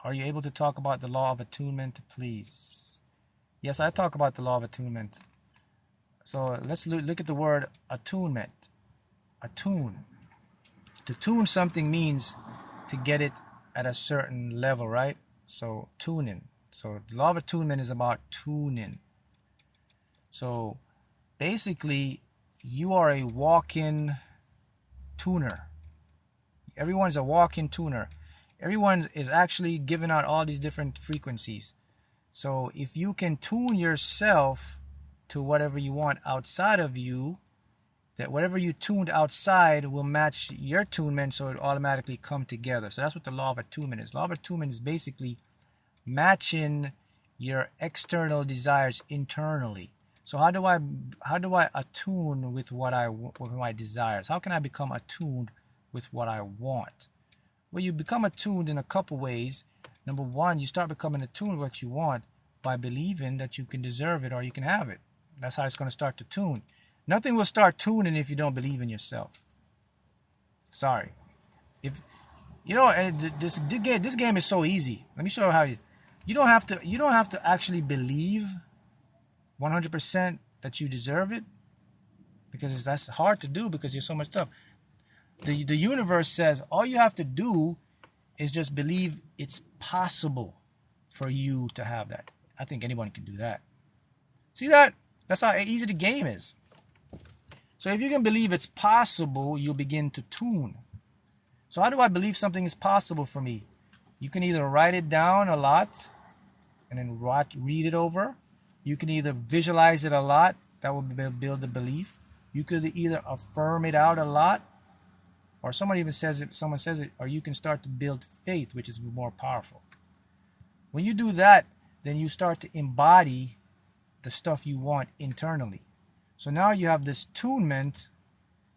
Are you able to talk about the law of attunement, please? Yes, I talk about the law of attunement. So let's look at the word attunement. Attune. To tune something means to get it at a certain level, right? So tuning. So the law of attunement is about tuning. So basically, you are a walk-in tuner. Everyone's a walk-in tuner. Everyone is actually giving out all these different frequencies. So if you can tune yourself to whatever you want outside of you, that whatever you tuned outside will match your tunement, so it automatically come together. So that's what the law of attunement is. Law of attunement is basically matching your external desires internally. So how do I attune with with my desires? How can I become attuned with what I want? Well, you become attuned in a couple ways. Number one, you start becoming attuned with what you want by believing that you can deserve it or you can have it. That's how it's going to start to tune. Nothing will start tuning if you don't believe in yourself. Sorry. If you know, and this game is so easy. Let me show you how you don't have to actually believe 100% that you deserve it, because that's hard to do because there's so much stuff. The universe says all you have to do is just believe it's possible for you to have that. I think anyone can do that. See that? That's how easy the game is. So if you can believe it's possible, you'll begin to tune. So how do I believe something is possible for me? You can either write it down a lot and then read it over. You can either visualize it a lot. That will build the belief. You could either affirm it out a lot, or someone says it, or you can start to build faith, which is more powerful. When you do that, then you start to embody the stuff you want internally. So now you have this tunement.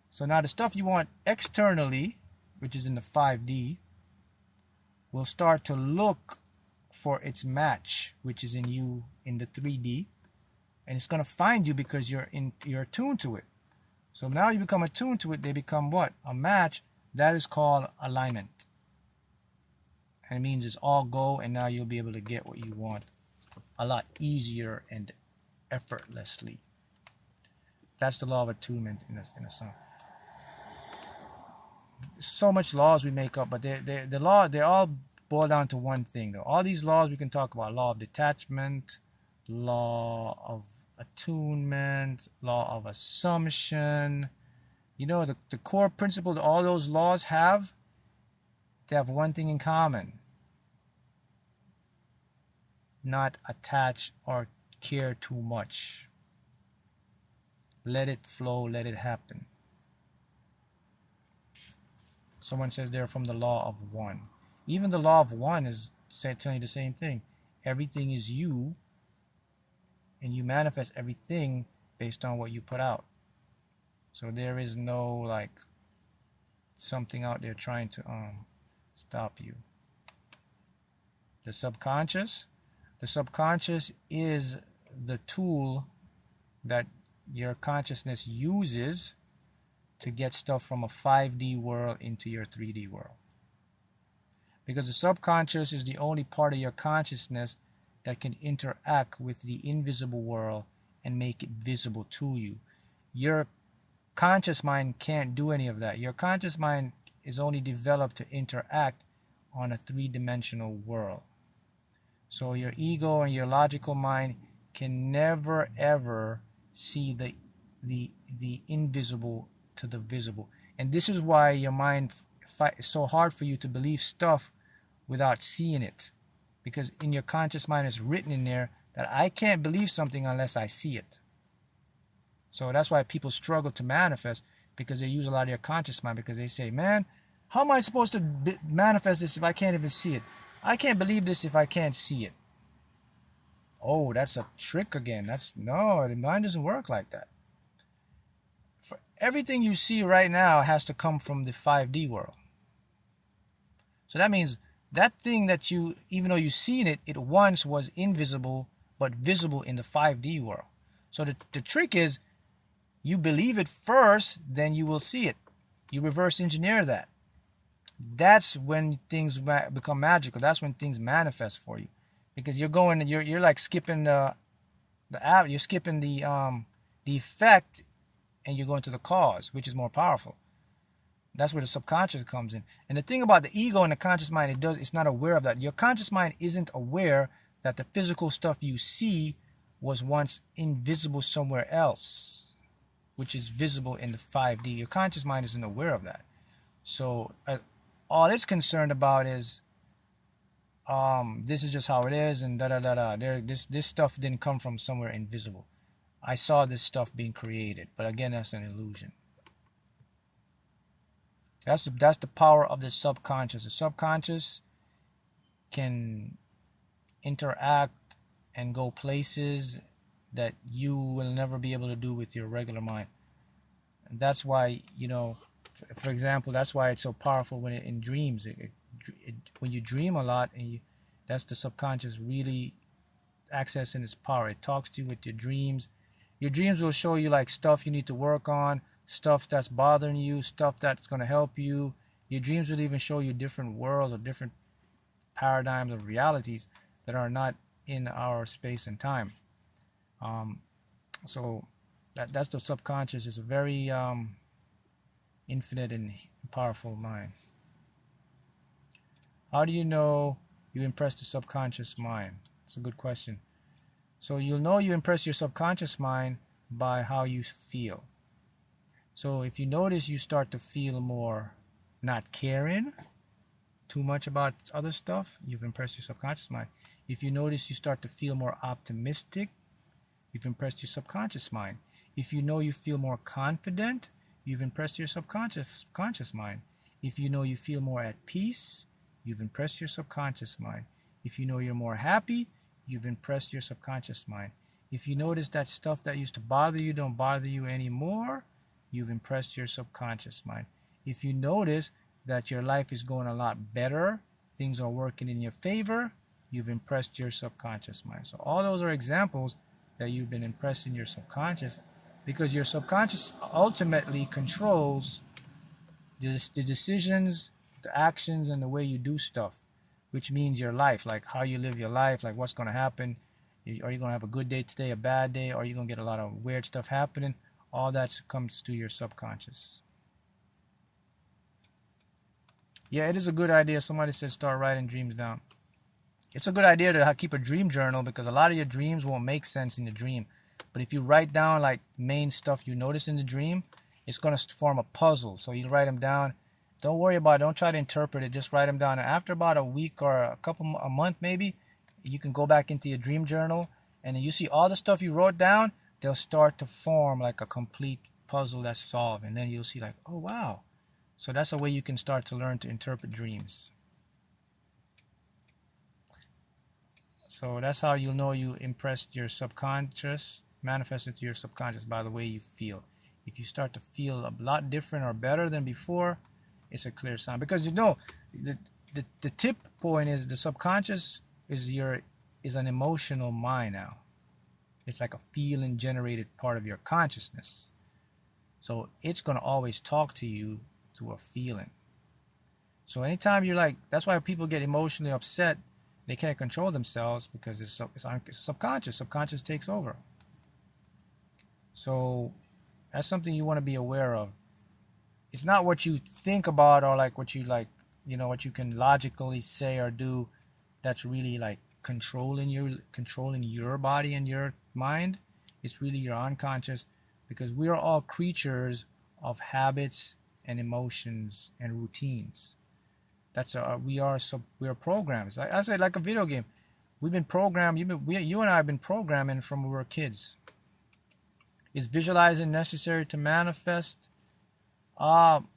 So now the stuff you want externally, which is in the 5D, will start to look for its match, which is in you in the 3D, and it's going to find you because you're attuned to it. So now you become attuned to it. They become what? A match. That is called alignment, and it means it's all go, and now you'll be able to get what you want a lot easier and effortlessly. That's the law of attunement in a song. So much laws we make up, but they all boil down to one thing though. All these laws we can talk about: law of detachment, law of attunement, law of assumption. You know, the core principle that all those laws have, they have one thing in common: not attach or care too much. Let it flow, let it happen. Someone says they're from the law of one. Even the law of one is telling you the same thing. Everything is you, and you manifest everything based on what you put out. So there is no like something out there trying to stop you. The subconscious is the tool that your consciousness uses to get stuff from a 5D world into your 3D world. Because the subconscious is the only part of your consciousness that can interact with the invisible world and make it visible to you. Your conscious mind can't do any of that. Your conscious mind is only developed to interact on a 3-dimensional world. So your ego and your logical mind can never ever see the invisible to the visible. And this is why your mind it's so hard for you to believe stuff without seeing it, because in your conscious mind it's written in there that I can't believe something unless I see it. So that's why people struggle to manifest, because they use a lot of their conscious mind, because they say, man, how am I supposed to manifest this if I can't even see it? I can't believe this if I can't see it. Oh, that's a trick again. No, the mind doesn't work like that. For everything you see right now has to come from the 5D world. So that means that thing that you, even though you've seen it, it once was invisible, but visible in the 5D world. So the trick is, you believe it first, then you will see it. You reverse engineer that. that's when things become magical. That's when things manifest for you, because you're like skipping you're skipping the effect, and you're going to the cause, which is more powerful. That's where the subconscious comes in. And the thing about the ego and the conscious mind, it's not aware of that. Your conscious mind isn't aware that the physical stuff you see was once invisible somewhere else, which is visible in the 5D. Your conscious mind isn't aware of that. So all it's concerned about is this is just how it is, and da da da da. This stuff didn't come from somewhere invisible. I saw this stuff being created, but again, that's an illusion. That's the power of the subconscious. The subconscious can interact and go places that you will never be able to do with your regular mind. And that's why, for example, that's why it's so powerful when in dreams. When you dream a lot, that's the subconscious really accessing its power. It talks to you with your dreams. Your dreams will show you like stuff you need to work on, stuff that's bothering you, stuff that's going to help you. Your dreams will even show you different worlds or different paradigms of realities that are not in our space and time. So that's the subconscious. Is a very infinite and powerful mind. How do you know you impress the subconscious mind? It's a good question. So you'll know you impress your subconscious mind by how you feel. So if you notice you start to feel more not caring too much about other stuff, you've impressed your subconscious mind. If you notice you start to feel more optimistic, you've impressed your subconscious mind. If you know you feel more confident, you've impressed your subconscious mind. If you know you feel more at peace, you've impressed your subconscious mind. If you know you're more happy, you've impressed your subconscious mind. If you notice that stuff that used to bother you don't bother you anymore, you've impressed your subconscious mind. If you notice that your life is going a lot better, things are working in your favor, you've impressed your subconscious mind. So all those are examples that you've been impressing your subconscious, because your subconscious ultimately controls the decisions, the actions, and the way you do stuff, which means your life, like how you live your life, like what's going to happen. Are you going to have a good day today, a bad day? Are you going to get a lot of weird stuff happening? All that comes to your subconscious. Yeah, it is a good idea. Somebody said start writing dreams down. It's a good idea to keep a dream journal, because a lot of your dreams won't make sense in the dream. But if you write down like main stuff you notice in the dream, it's going to form a puzzle. So you write them down. Don't worry about it. Don't try to interpret it. Just write them down. And after about a week or a month maybe, you can go back into your dream journal, and then you see all the stuff you wrote down, they'll start to form like a complete puzzle that's solved. And then you'll see like, oh, wow. So that's a way you can start to learn to interpret dreams. So that's how you'll know you impressed your subconscious, manifested to your subconscious by the way you feel. If you start to feel a lot different or better than before, it's a clear sign. Because the tip point is the subconscious is an emotional mind now. It's like a feeling generated part of your consciousness. So it's going to always talk to you through a feeling. So anytime you're like, that's why people get emotionally upset. They can't control themselves, because it's subconscious. Subconscious takes over. So that's something you want to be aware of. It's not what you think about, or like what you what you can logically say or do, that's really like controlling your body and your mind. It's really your unconscious, because we are all creatures of habits and emotions and routines. That's we are programs. I say like a video game. We've been programmed. You and I have been programming from when we were kids. Is visualizing necessary to manifest? Well,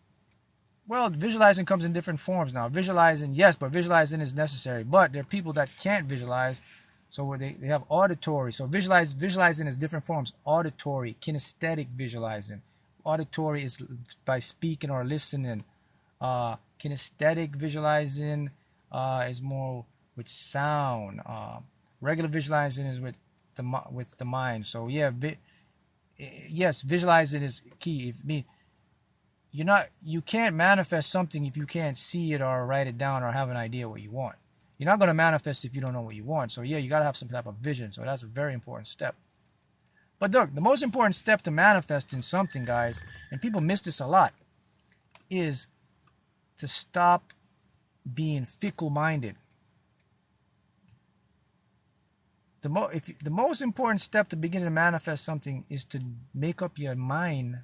visualizing comes in different forms now. Visualizing, yes, but visualizing is necessary. But there are people that can't visualize, so they have auditory. So visualizing is different forms. Auditory, kinesthetic visualizing. Auditory is by speaking or listening. Kinesthetic visualizing is more with sound. Regular visualizing is with the mind. So yeah, yes, visualizing is key. you can't manifest something if you can't see it or write it down or have an idea what you want. You're not going to manifest if you don't know what you want. So yeah, you got to have some type of vision. So that's a very important step. But look, the most important step to manifest in something, guys, and people miss this a lot, is to stop being fickle-minded. The most important step to begin to manifest something is to make up your mind,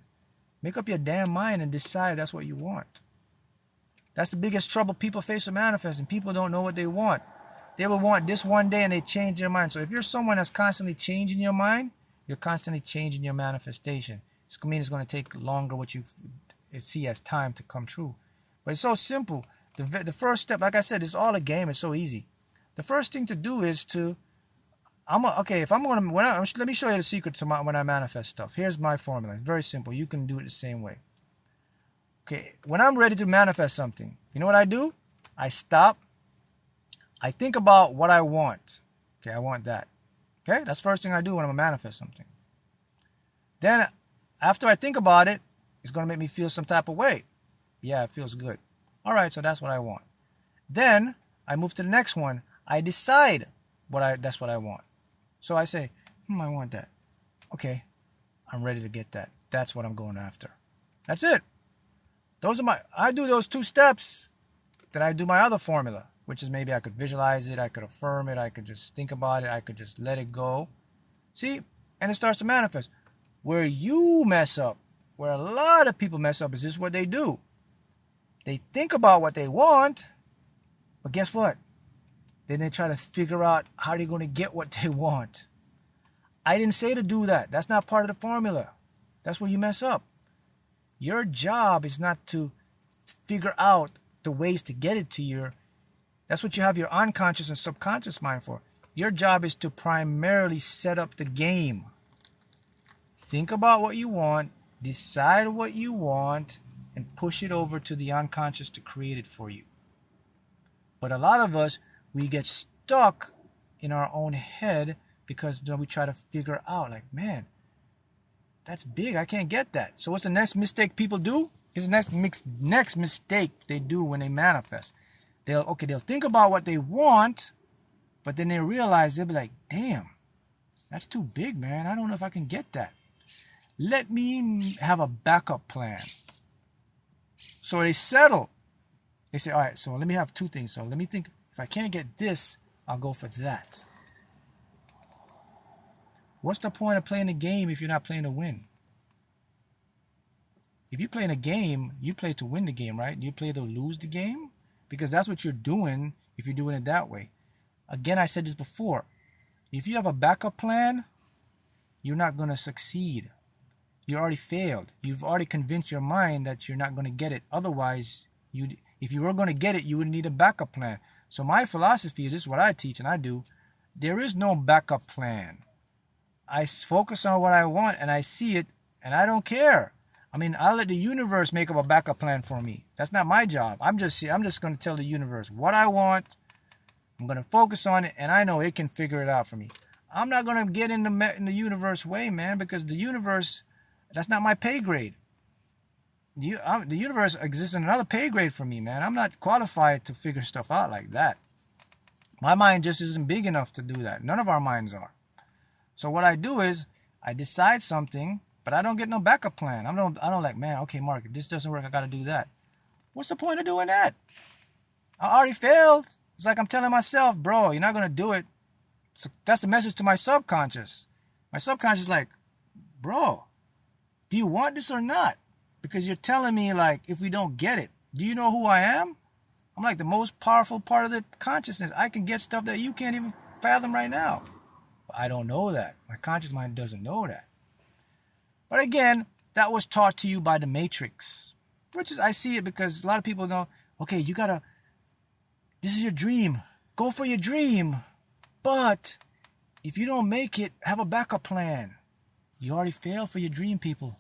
make up your damn mind and decide that's what you want. That's the biggest trouble people face with manifesting. People don't know what they want. They will want this one day and they change their mind. So if you're someone that's constantly changing your mind, you're constantly changing your manifestation. It's going to mean it's going to take longer what you see as time to come true. But it's so simple. The first step, like I said, it's all a game. It's so easy. The first thing to do is to, let me show you the secret to when I manifest stuff. Here's my formula. It's very simple. You can do it the same way. Okay, when I'm ready to manifest something, you know what I do? I stop. I think about what I want. Okay, I want that. Okay, that's the first thing I do when I'm manifest something. Then, after I think about it, it's going to make me feel some type of way. Yeah, it feels good. All right, so that's what I want. Then, I move to the next one. I decide that's what I want. So I say, I want that. Okay, I'm ready to get that. That's what I'm going after. That's it. I do those 2 steps. Then I do my other formula, which is maybe I could visualize it, I could affirm it, I could just think about it, I could just let it go. See? And it starts to manifest. Where you mess up, where a lot of people mess up, is this what they do. They think about what they want, but guess what? Then they try to figure out how they're going to get what they want. I didn't say to do that. That's not part of the formula. That's where you mess up. Your job is not to figure out the ways to get it to your... That's what you have your unconscious and subconscious mind for. Your job is to primarily set up the game. Think about what you want, decide what you want, and push it over to the unconscious to create it for you. But a lot of us, we get stuck in our own head because we try to figure out, like, man, that's big. I can't get that. So what's the next mistake people do? Here's the next mistake they do when they manifest. They'll think about what they want, but then they realize, they'll be like, damn, that's too big, man. I don't know if I can get that. Let me have a backup plan. So they settle. They say, all right, so let me have 2 things. So let me think, if I can't get this, I'll go for that. What's the point of playing a game if you're not playing to win? If you're playing a game, you play to win the game, right? You play to lose the game? Because that's what you're doing if you're doing it that way. Again, I said this before. If you have a backup plan, you're not going to succeed. You already failed. You've already convinced your mind that you're not going to get it. Otherwise, if you were going to get it, you would need a backup plan. So my philosophy, this is what I teach and I do. There is no backup plan. I focus on what I want and I see it and I don't care. I mean, I'll let the universe make up a backup plan for me. That's not my job. I'm just going to tell the universe what I want. I'm going to focus on it and I know it can figure it out for me. I'm not going to get in the universe way, man, because the universe, that's not my pay grade. The universe exists in another pay grade for me, man. I'm not qualified to figure stuff out like that. My mind just isn't big enough to do that. None of our minds are. So what I do is I decide something, but I don't get no backup plan. I don't like, man, okay, Mark, if this doesn't work, I got to do that. What's the point of doing that? I already failed. It's like I'm telling myself, bro, you're not going to do it. So that's the message to my subconscious. My subconscious is like, bro, do you want this or not? Because you're telling me, like, if we don't get it, do you know who I am? I'm like the most powerful part of the consciousness. I can get stuff that you can't even fathom right now. But I don't know that. My conscious mind doesn't know that. But again, that was taught to you by the Matrix. Which is, I see it because a lot of people know, okay, this is your dream. Go for your dream. But if you don't make it, have a backup plan. You already failed for your dream, people.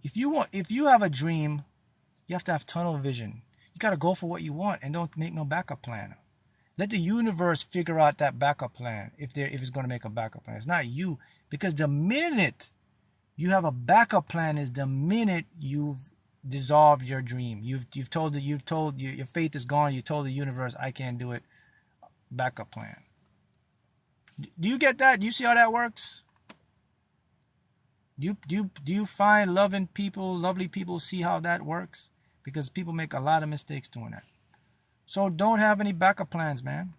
If you have a dream, you have to have tunnel vision. You got to go for what you want and don't make no backup plan. Let the universe figure out that backup plan if it's going to make a backup plan. It's not you. Because the minute You have a backup plan is the minute you've dissolved your dream. You've told your faith is gone. You told the universe, I can't do it. Backup plan. Do you get that? Do you see how that works? Do you find lovely people see how that works? Because people make a lot of mistakes doing that. So don't have any backup plans, man.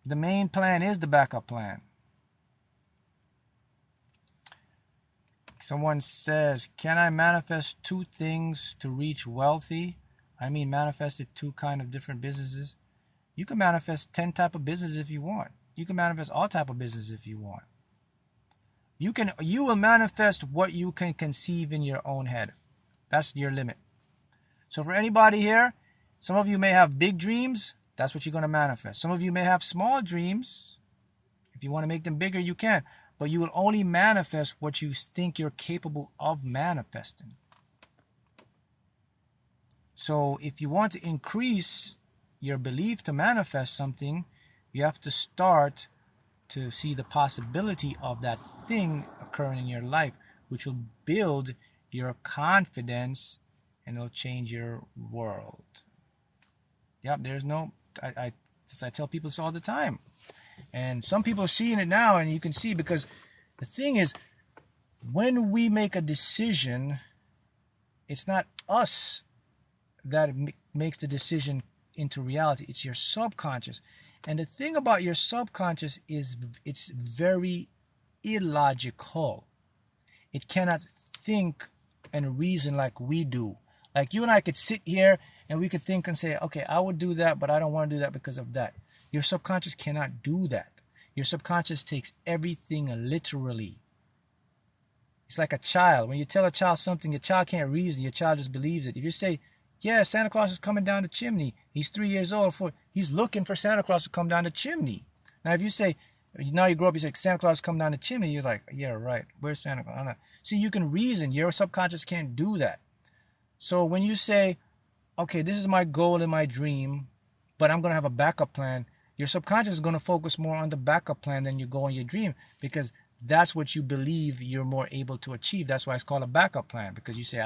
The main plan is the backup plan. Someone says, can I manifest 2 things to reach wealthy? I mean, manifested 2 kind of different businesses. You can manifest 10 type of business if you want. You can manifest all type of business if you want. You will manifest what you can conceive in your own head. That's your limit. So for anybody here, some of you may have big dreams. That's what you're going to manifest. Some of you may have small dreams. If you want to make them bigger, you can. But you will only manifest what you think you're capable of manifesting. So if you want to increase your belief to manifest something, you have to start to see the possibility of that thing occurring in your life, which will build your confidence and it'll change your world. Yep, there's no, I tell people this all the time. And some people are seeing it now, and you can see, because the thing is, when we make a decision, it's not us that makes the decision into reality. It's your subconscious. And the thing about your subconscious is it's very illogical. It cannot think and reason like we do. Like you and I could sit here and we could think and say, okay, I would do that, but I don't want to do that because of that. Your subconscious cannot do that. Your subconscious takes everything literally. It's like a child. When you tell a child something, your child can't reason. Your child just believes it. If you say, yeah, Santa Claus is coming down the chimney. He's 3 years old. He's looking for Santa Claus to come down the chimney. Now, if you say, now you grow up, you say, Santa Claus is coming down the chimney. You're like, yeah, right. Where's Santa Claus? I'm not. See, you can reason. Your subconscious can't do that. So when you say, okay, this is my goal in my dream, but I'm going to have a backup plan, your subconscious is going to focus more on the backup plan than your goal in your dream, because that's what you believe you're more able to achieve. That's why it's called a backup plan, because you say,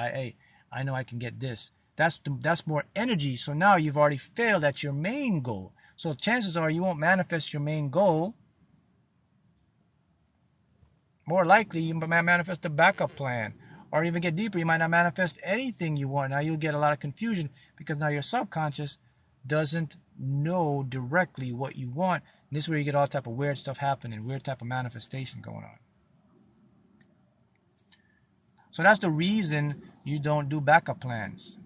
I know I can get this. That's more energy. So now you've already failed at your main goal. So chances are you won't manifest your main goal. More likely you might manifest a backup plan. Or even get deeper, you might not manifest anything you want. Now you'll get a lot of confusion because now your subconscious doesn't know directly what you want. And this is where you get all type of weird stuff happening, weird type of manifestation going on. So that's the reason you don't do backup plans.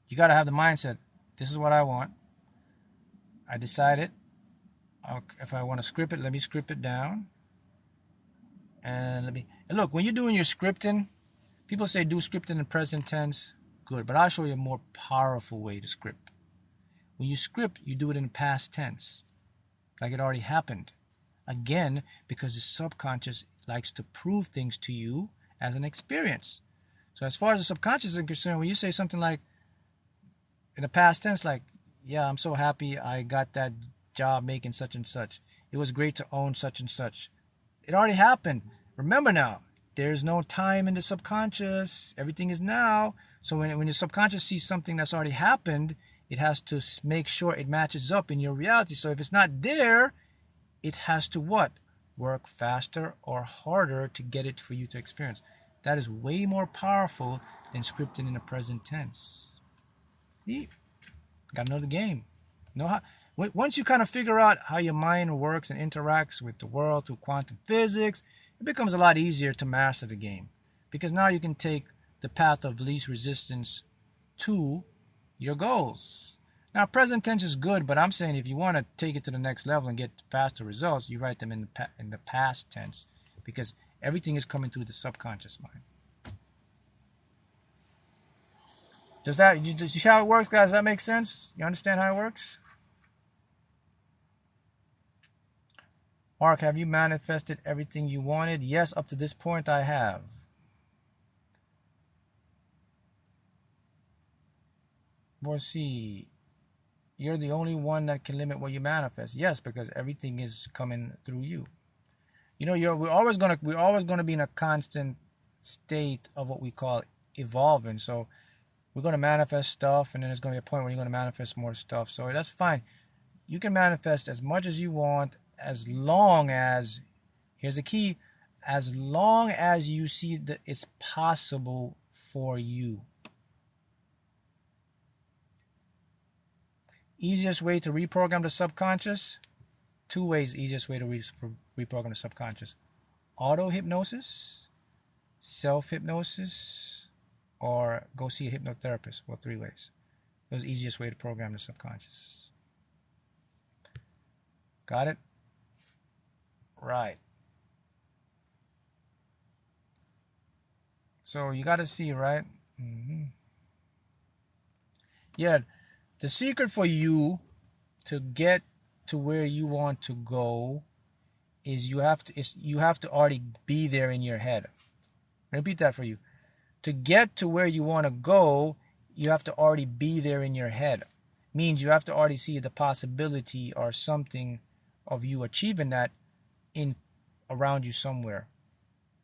You got to have the mindset, this is what I want. I decided, if I want to script it, let me script it down. And look, when you're doing your scripting, people say do scripting in present tense. Good, but I'll show you a more powerful way to script. When you script, you do it in past tense, like it already happened. Again, because the subconscious likes to prove things to you as an experience. So as far as the subconscious is concerned, when you say something like in the past tense, like, yeah, I'm so happy I got that job making such and such. It was great to own such and such. It already happened. Remember now, there's no time in the subconscious. Everything is now. So when your subconscious sees something that's already happened, it has to make sure it matches up in your reality. So if it's not there, it has to what? Work faster or harder to get it for you to experience. That is way more powerful than scripting in the present tense. See? Got to know the game. Once you kind of figure out how your mind works and interacts with the world through quantum physics, it becomes a lot easier to master the game. Because now you can take the path of least resistance to your goals. Now, present tense is good, but I'm saying if you want to take it to the next level and get faster results, you write them in the past tense, because everything is coming through the subconscious mind. You see how it works, guys? Does that make sense? You understand how it works? Mark, have you manifested everything you wanted? Yes, up to this point I have. Borsi, you're the only one that can limit what you manifest. Yes, because everything is coming through you. You know, we're always gonna be in a constant state of what we call evolving. So we're gonna manifest stuff, and then there's gonna be a point where you're gonna manifest more stuff. So that's fine. You can manifest as much as you want, as long as, here's the key, as long as you see that it's possible for you. Easiest way to reprogram the subconscious? Two ways, easiest way to reprogram the subconscious. Auto-hypnosis, self-hypnosis, or go see a hypnotherapist. Well, three ways. Those are the easiest way to program the subconscious. Got it? Right. So you got to see, right? Yeah, the secret for you to get to where you want to go is you have to already be there in your head. Repeat that for you. To get to where you want to go, you have to already be there in your head. Means you have to already see the possibility or something of you achieving that in around you somewhere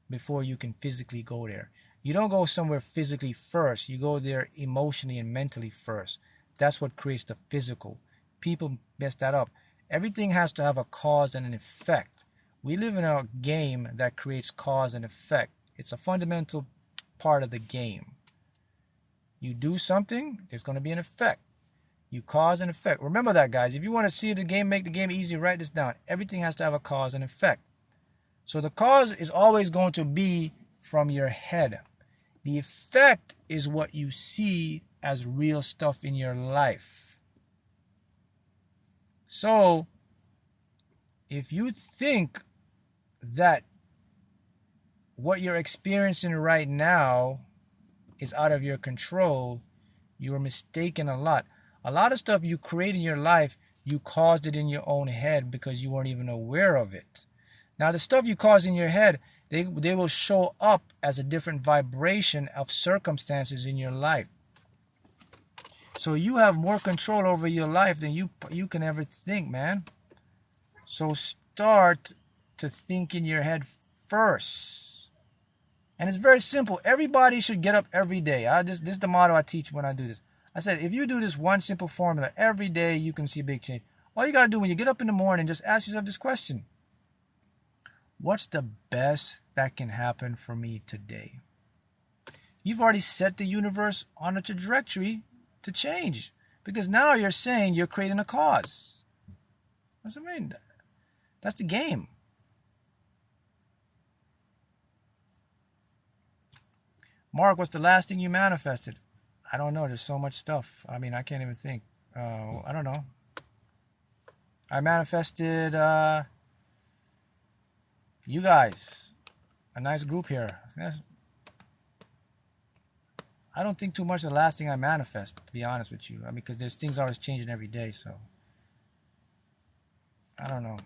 before you can physically go there. You don't go somewhere physically first. You go there emotionally and mentally first. That's what creates the physical. People mess that up. Everything has to have a cause and an effect. We live in a game that creates cause and effect. It's a fundamental part of the game. You do something, there's going to be an effect. You cause and effect. Remember that, guys. If you want to see the game, make the game easy, write this down. Everything has to have a cause and effect. So the cause is always going to be from your head. The effect is what you see as real stuff in your life. So if you think that what you're experiencing right now is out of your control, you're mistaken a lot. A lot of stuff you create in your life, you caused it in your own head because you weren't even aware of it. Now, the stuff you cause in your head, they will show up as a different vibration of circumstances in your life. So you have more control over your life than you can ever think, man. So start to think in your head first. And it's very simple. Everybody should get up every day. This is the motto I teach when I do this. I said, if you do this one simple formula every day, you can see a big change. All you got to do when you get up in the morning, just ask yourself this question. What's the best that can happen for me today? You've already set the universe on a trajectory to change. Because now you're saying you're creating a cause. That's what I mean. That's the game. Mark, what's the last thing you manifested? I don't know. There's so much stuff. I mean, I can't even think. I don't know. I manifested you guys. A nice group here. I don't think too much of the last thing I manifest, to be honest with you. I mean, because there's things always changing every day, so. I don't know.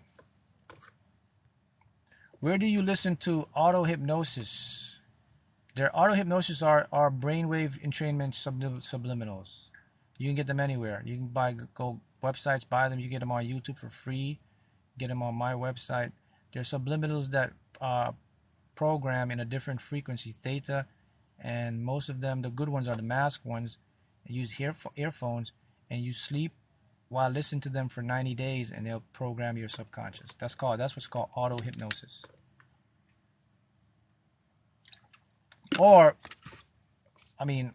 Where do you listen to auto-hypnosis? Their auto-hypnosis are brainwave entrainment subliminals. You can get them anywhere. You can go websites, buy them. You get them on YouTube for free. Get them on my website. They're subliminals that program in a different frequency, theta, and most of them, the good ones, are the mask ones. You use earphones, and you sleep while listening to them for 90 days, and they'll program your subconscious. That's what's called auto-hypnosis. Or, I mean,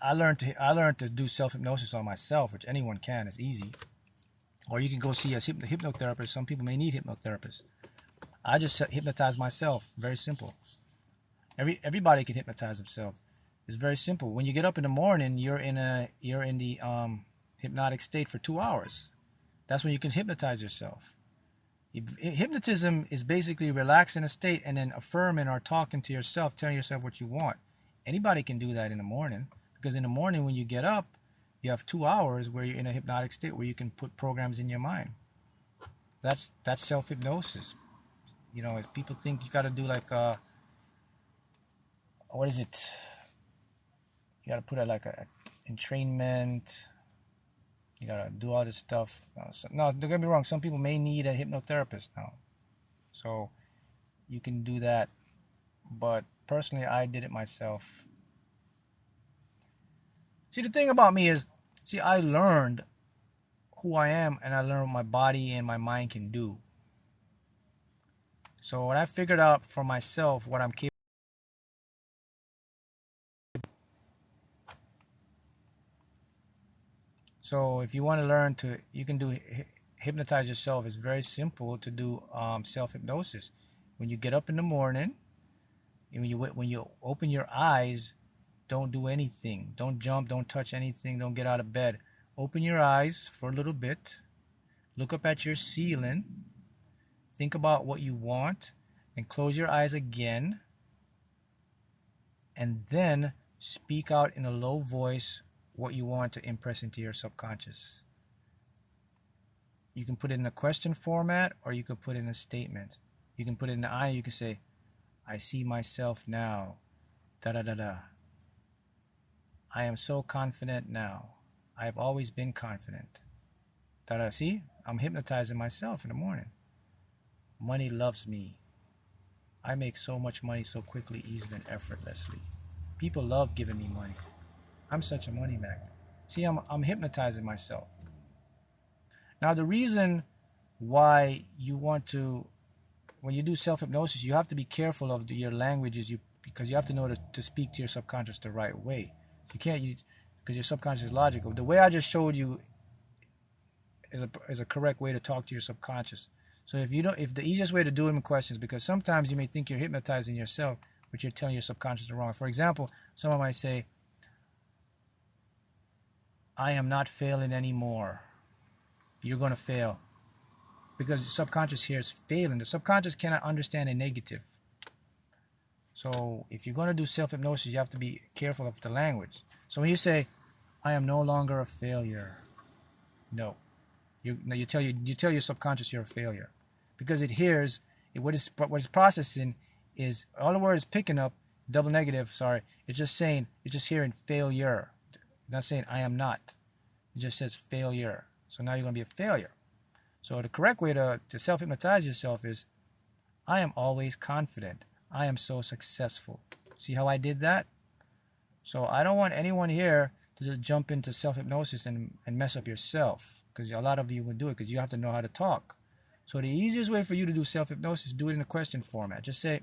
I learned to do self-hypnosis on myself, which anyone can. It's easy. Or you can go see a hypnotherapist. Some people may need hypnotherapists. I just hypnotize myself. Very simple. Everybody can hypnotize themselves. It's very simple. When you get up in the morning, you're in the hypnotic state for 2 hours. That's when you can hypnotize yourself. Hypnotism is basically relaxing a state and then affirming or talking to yourself, telling yourself what you want. Anybody can do that in the morning, because in the morning when you get up, you have 2 hours where you're in a hypnotic state where you can put programs in your mind. That's self-hypnosis. You know, if people think you got to do like what is it? You got to put it like a entrainment. You got to do all this stuff. No, don't get me wrong. Some people may need a hypnotherapist now. So you can do that. But personally, I did it myself. See, the thing about me is, see, I learned who I am, and I learned what my body and my mind can do. So when I figured out for myself what I'm capable. So if you want to learn to, you can do hypnotize yourself. It's very simple to do self-hypnosis. When you get up in the morning, and when you open your eyes, don't do anything. Don't jump. Don't touch anything. Don't get out of bed. Open your eyes for a little bit. Look up at your ceiling. Think about what you want, and close your eyes again. And then speak out in a low voice what you want to impress into your subconscious. You can put it in a question format, or you can put it in a statement. You can put it in the I. You can say, I see myself now. Da da da da. I am so confident now. I have always been confident. Da da. See, I'm hypnotizing myself in the morning. Money loves me. I make so much money so quickly, easily, and effortlessly. People love giving me money. I'm such a money magnet. See, I'm hypnotizing myself. Now, the reason why you want to, when you do self-hypnosis, you have to be careful of your languages, because you have to know to speak to your subconscious the right way. So you can't, because your subconscious is logical. The way I just showed you is a correct way to talk to your subconscious. So if the easiest way to do them in questions, because sometimes you may think you're hypnotizing yourself, but you're telling your subconscious the wrong. For example, someone might say, I am not failing anymore. You're going to fail. Because the subconscious here is failing. The subconscious cannot understand a negative. So if you're going to do self-hypnosis, you have to be careful of the language. So when you say, I am no longer a failure. No. You tell your subconscious you're a failure. Because it hears, what it's processing is, all the word is picking up, double negative, sorry, it's just hearing failure. It's not saying I am not. It just says failure. So now you're going to be a failure. So the correct way to self-hypnotize yourself is, I am always confident. I am so successful. See how I did that? So I don't want anyone here to just jump into self-hypnosis and mess up yourself, because a lot of you would do it because you have to know how to talk. So the easiest way for you to do self-hypnosis, do it in a question format. Just say,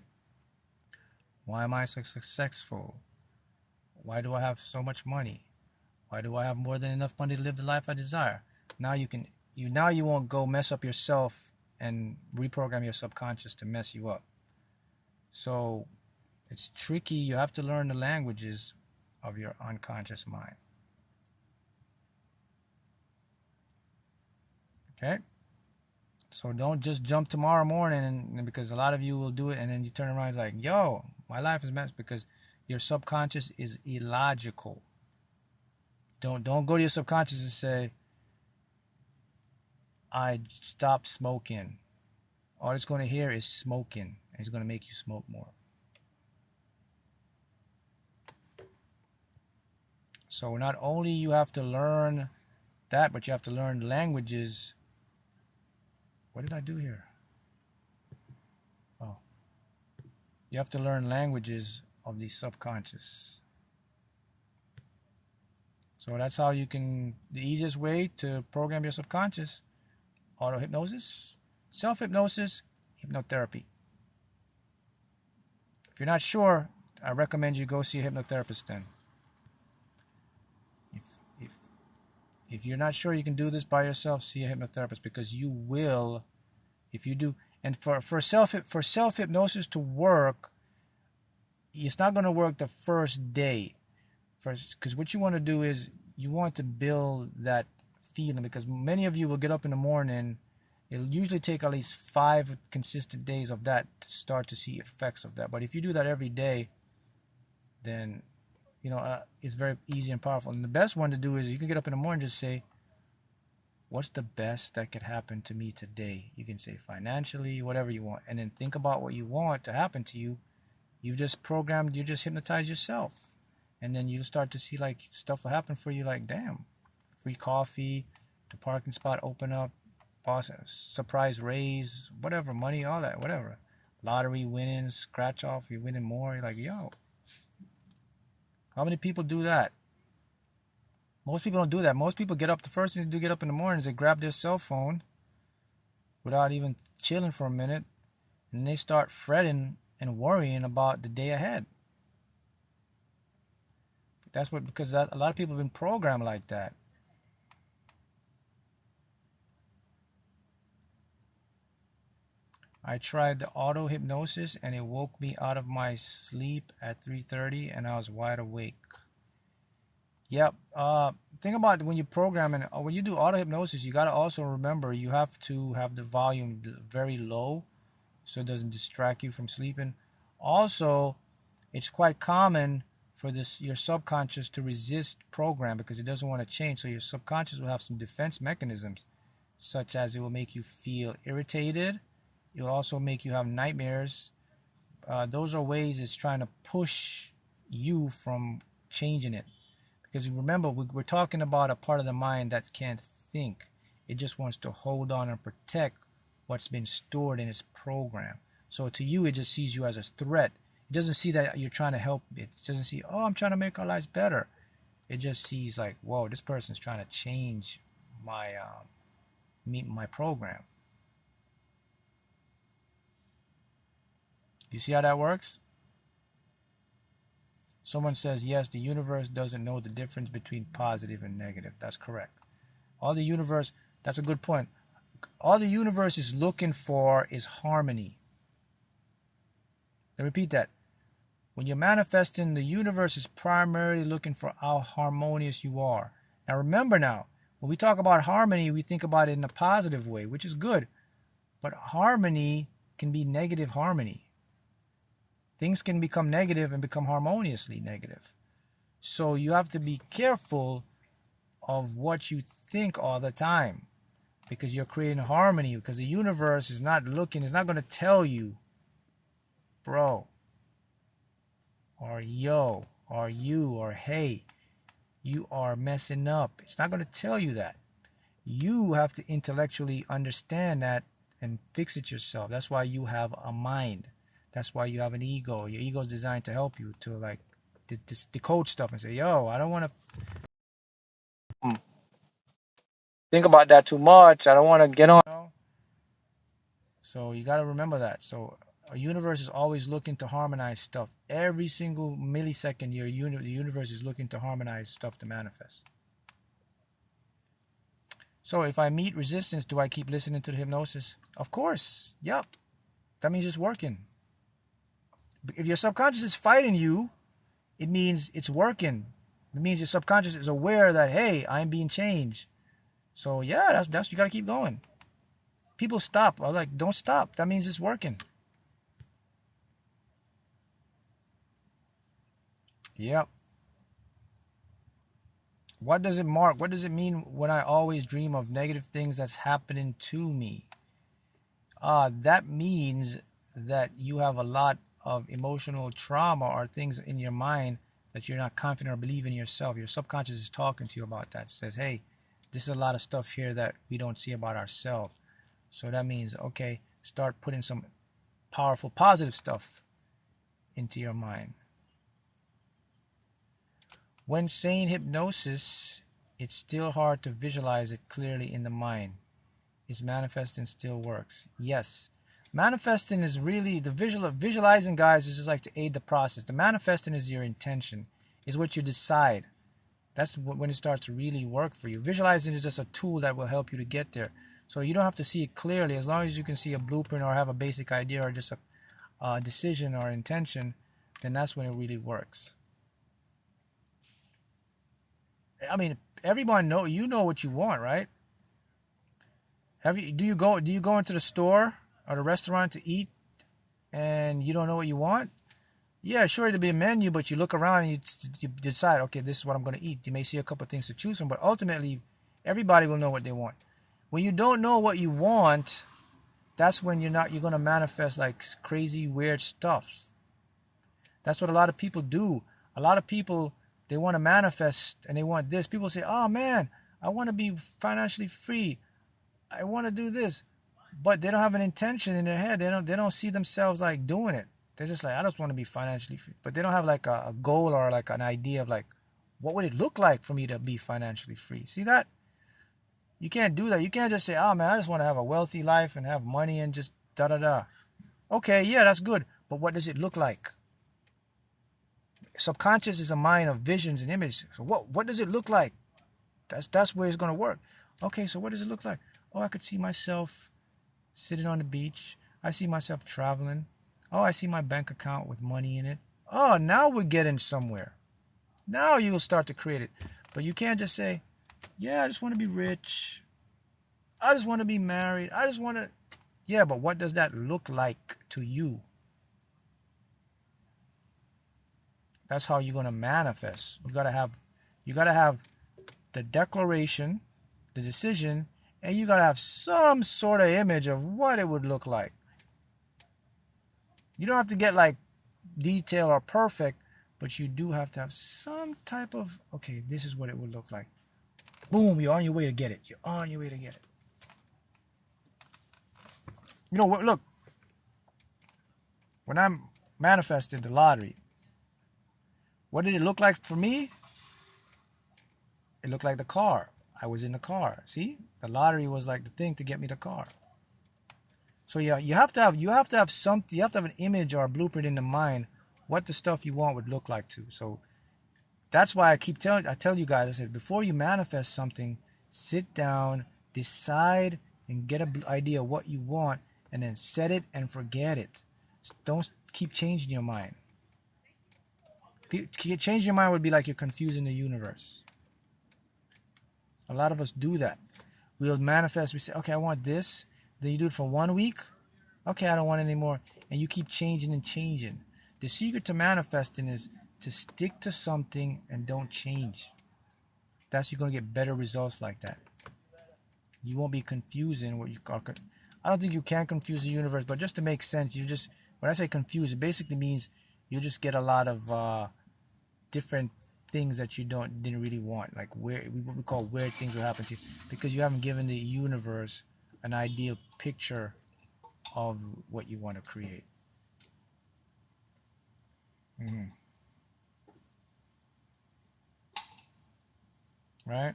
why am I so successful? Why do I have so much money? Why do I have more than enough money to live the life I desire? Now you won't go mess up yourself and reprogram your subconscious to mess you up. So it's tricky. You have to learn the languages of your unconscious mind. Okay? So don't just jump tomorrow morning, and because a lot of you will do it, and then you turn around and like, yo, my life is messed, because your subconscious is illogical. Don't go to your subconscious and say, I stopped smoking. All it's going to hear is smoking, and it's going to make you smoke more. So not only you have to learn that, but you have to learn languages. What did I do here? Oh. You have to learn languages of the subconscious. So that's how you can, the easiest way to program your subconscious: auto-hypnosis, self-hypnosis, hypnotherapy. If you're not sure, I recommend you go see a hypnotherapist then. If you're not sure you can do this by yourself, see a hypnotherapist, because you will, if you do. And for self-hypnosis to work, it's not going to work the first day. Because what you want to do is you want to build that feeling, because many of you will get up in the morning. It'll usually take at least 5 consistent days of that to start to see effects of that. But if you do that every day, then it's very easy and powerful. And the best one to do is, you can get up in the morning and just say, what's the best that could happen to me today? You can say financially, whatever you want, and then think about what you want to happen to you. You just hypnotize yourself, and then you'll start to see, like, stuff will happen for you, like, damn, free coffee, the parking spot open up, boss surprise raise, whatever, money, all that, whatever. lottery winning, scratch off, you're winning more. You're like, yo, how many people do that? Most people don't do that. Most people get up, the first thing they do get up in the morning is they grab their cell phone without even chilling for a minute, and they start fretting and worrying about the day ahead. That's what, because a lot of people have been programmed like that. I tried the auto hypnosis and it woke me out of my sleep at 3:30 and I was wide awake. Yep. Think about when you program and when you do auto hypnosis, you got to also remember you have to have the volume very low so it doesn't distract you from sleeping. Also, it's quite common for your subconscious to resist program because it doesn't want to change. So your subconscious will have some defense mechanisms, such as it will make you feel irritated. It will also make you have nightmares. Those are ways it's trying to push you from changing it. Because remember, we're talking about a part of the mind that can't think. It just wants to hold on and protect what's been stored in its program. So to you, it just sees you as a threat. It doesn't see that you're trying to help it. It doesn't see, oh, I'm trying to make our lives better. It just sees like, whoa, this person's trying to change my program. You see how that works? Someone says, yes, the universe doesn't know the difference between positive and negative. That's correct. All the universe, that's a good point. All the universe is looking for is harmony. I repeat that. When you're manifesting, the universe is primarily looking for how harmonious you are. Now remember now, when we talk about harmony, we think about it in a positive way, which is good. But harmony can be negative harmony. Things can become negative and become harmoniously negative. So you have to be careful of what you think all the time because you're creating harmony, because the universe is not looking, it's not going to tell you, bro, or yo, or you, or hey, you are messing up. It's not going to tell you that. You have to intellectually understand that and fix it yourself. That's why you have a mind. That's why you have an ego. Your ego is designed to help you to like decode stuff and say, yo, I don't want to think about that too much. I don't want to get on. So you got to remember that. So a universe is always looking to harmonize stuff. Every single millisecond, the universe is looking to harmonize stuff to manifest. So if I meet resistance, do I keep listening to the hypnosis? Of course. Yep. That means it's working. If your subconscious is fighting you, it means it's working. It means your subconscious is aware that, hey, I'm being changed. So yeah, that's you got to keep going. People stop. I was like, don't stop. That means it's working. Yep. What does it mark? What does it mean when I always dream of negative things that's happening to me? That means that you have a lot of emotional trauma or things in your mind that you're not confident or believe in yourself. Your subconscious is talking to you about that. It says, hey, this is a lot of stuff here that we don't see about ourselves. So that means, okay, start putting some powerful, positive stuff into your mind. When saying hypnosis, it's still hard to visualize it clearly in the mind. Is manifesting still works? Yes. Manifesting is really the visualizing, guys, is just like to aid the process. The manifesting is your intention, is what you decide. That's when it starts to really work for you. Visualizing is just a tool that will help you to get there. So you don't have to see it clearly. As long as you can see a blueprint or have a basic idea or just a decision or intention, then that's when it really works. I mean, everyone know what you want, right? Do you go into the store or the restaurant to eat and you don't know what you want? Yeah, sure, it'll be a menu, but you look around and you decide, okay, this is what I'm going to eat. You may see a couple of things to choose from, but ultimately, everybody will know what they want. When you don't know what you want, that's when you're going to manifest like crazy, weird stuff. That's what a lot of people do. A lot of people, they want to manifest and they want this. People say, oh man, I want to be financially free. I want to do this. but they don't have an intention in their head. They don't see themselves like doing it. They're just like, I just want to be financially free. But they don't have like a goal or like an idea of like, what would it look like for me to be financially free? See that? You can't do that. You can't just say, oh man, I just want to have a wealthy life and have money and just da da da. Okay, yeah, that's good. But what does it look like? Subconscious is a mind of visions and images. So what does it look like? That's where it's going to work. Okay, so what does it look like? Oh, I could see myself sitting on the beach. I see myself traveling. Oh, I see my bank account with money in it. Oh, now we're getting somewhere. Now you'll start to create it. But you can't just say, yeah, I just want to be rich. I just want to be married. I just want to. Yeah, but what does that look like to you? That's how you're going to manifest. You got to have the declaration, the decision, and you got to have some sort of image of what it would look like. You don't have to get like detailed or perfect, but you do have to have some type of, okay, this is what it would look like. Boom, you're on your way to get it. You're on your way to get it. You know what? Look, when I manifested the lottery, what did it look like for me? It looked like the car. I was in the car. See, the lottery was like the thing to get me the car. So yeah, you have to have something. You have to have an image or a blueprint in the mind what the stuff you want would look like too. So that's why I tell you guys, I said, before you manifest something, sit down, decide, and get an idea of what you want, and then set it and forget it. Don't keep changing your mind. Changing your mind would be like you're confusing the universe. A lot of us do that. We'll manifest. We say, okay, I want this. Then you do it for 1 week. Okay, I don't want it anymore. And you keep changing and changing. The secret to manifesting is to stick to something and don't change. You're going to get better results like that. You won't be confusing what you call. I don't think you can confuse the universe, but just to make sense, when I say confuse, it basically means you just get a lot of different things that you didn't really want, like what we call weird things will happen to you because you haven't given the universe an ideal picture of what you want to create. Right?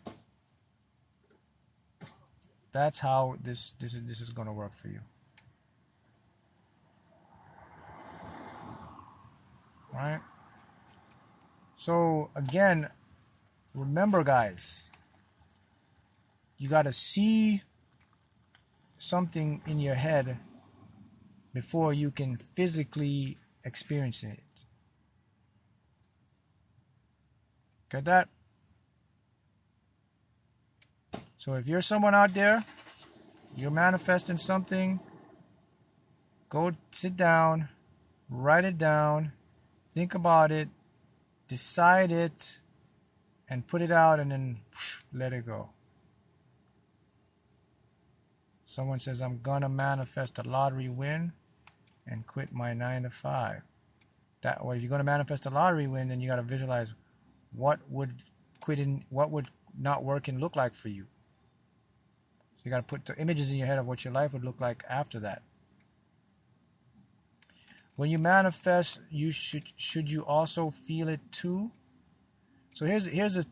That's how this is going to work for you. Right? So again, remember guys, you got to see something in your head before you can physically experience it. Get that? So if you're someone out there, you're manifesting something, go sit down, write it down, think about it, decide it, and put it out, and then let it go. Someone says, I'm gonna manifest a lottery win and quit my 9 to 5. That way, if you're gonna manifest a lottery win, then you gotta visualize what would not working look like for you. So you gotta put the images in your head of what your life would look like after that. When you manifest, you should you also feel it too? So here's the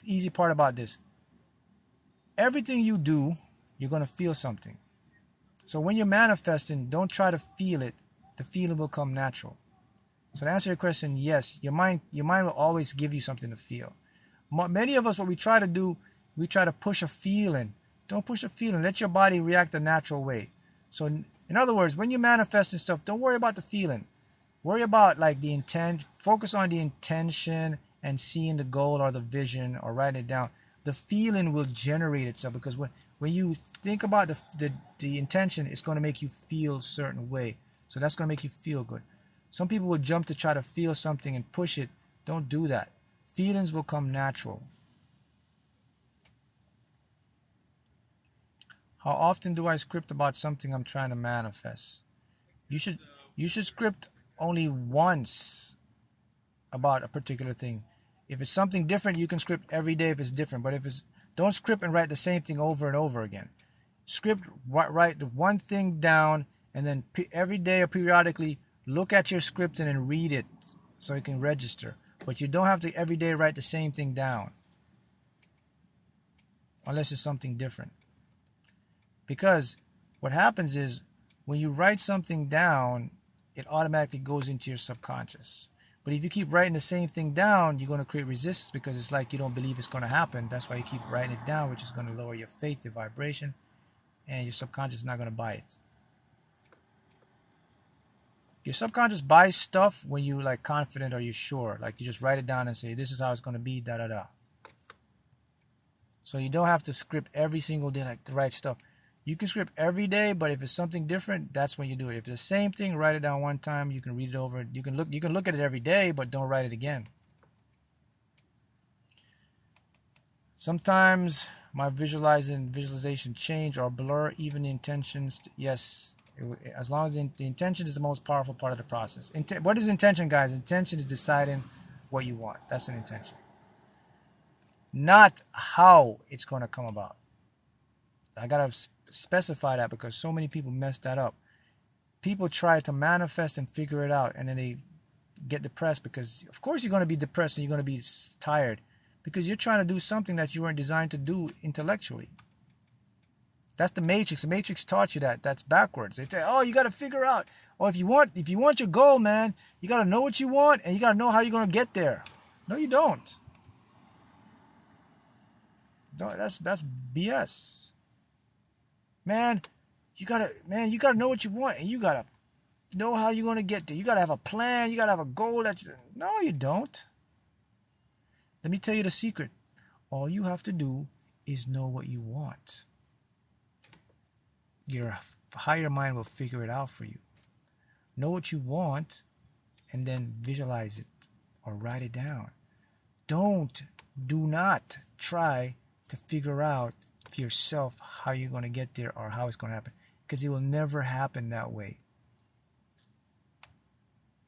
easy part about this. Everything you do, you're going to feel something. So when you're manifesting, don't try to feel it. The feeling will come natural. So to answer your question, yes, your mind will always give you something to feel. Many of us, what we try to do, we try to push a feeling. Don't push a feeling. Let your body react the natural way. So in other words, when you're manifesting stuff, don't worry about the feeling. Worry about like the intent. Focus on the intention and seeing the goal or the vision or writing it down. The feeling will generate itself because when you think about the intention, it's going to make you feel a certain way. So that's going to make you feel good. Some people will jump to try to feel something and push it. Don't do that. Feelings will come natural. How often do I script about something I'm trying to manifest? You should script only once about a particular thing. If it's something different, you can script every day if it's different. But don't script and write the same thing over and over again. Script, write the one thing down, and then every day or periodically look at your script and then read it so you can register. But you don't have to every day write the same thing down unless it's something different. Because what happens is when you write something down, it automatically goes into your subconscious. But if you keep writing the same thing down, you're going to create resistance because it's like you don't believe it's going to happen. That's why you keep writing it down, which is going to lower your faith, your vibration, and your subconscious is not going to buy it. Your subconscious buys stuff when you're like confident or you're sure. Like you just write it down and say, this is how it's going to be, da da da. So you don't have to script every single day like the right stuff. You can script every day, but if it's something different, that's when you do it. If it's the same thing, write it down one time. You can read it over. You can look at it every day, but don't write it again. Sometimes my visualization change or blur even the intentions. Yes, as long as the intention is the most powerful part of the process. What is intention, guys? Intention is deciding what you want. That's an intention. Not how it's going to come about. I got to specify that because so many people mess that up. People try to manifest and figure it out, and then they get depressed because, of course, you're going to be depressed and you're going to be tired because you're trying to do something that you weren't designed to do intellectually. That's the Matrix. The Matrix taught you that. That's backwards. They say, oh, you got to figure out. Oh, if you want your goal, man, you got to know what you want and you got to know how you're going to get there. No, you don't. That's BS. Man, you gotta know what you want and you gotta know how you're gonna get there. You gotta have a plan, you gotta have a goal no, you don't. Let me tell you the secret. All you have to do is know what you want. Your higher mind will figure it out for you. Know what you want and then visualize it or write it down. Do not try to figure out for yourself how you're going to get there or how it's going to happen, because it will never happen that way.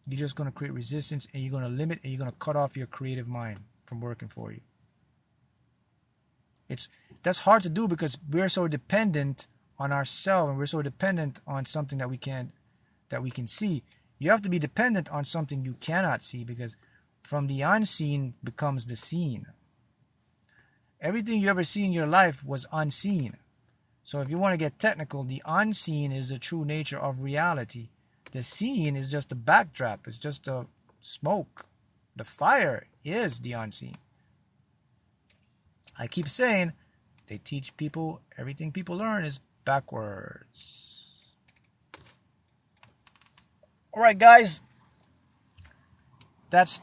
You're just going to create resistance and you're going to limit and you're going to cut off your creative mind from working for you. That's hard to do because we're so dependent on ourselves and we're so dependent on something that we can see. You have to be dependent on something you cannot see, because from the unseen becomes the seen. Everything you ever see in your life was unseen. So if you want to get technical, the unseen is the true nature of reality. The seen is just a backdrop. It's just a smoke. The fire is the unseen. I keep saying they teach people everything people learn is backwards. All right, guys. That's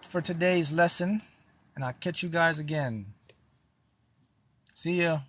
for today's lesson. And I'll catch you guys again. See ya.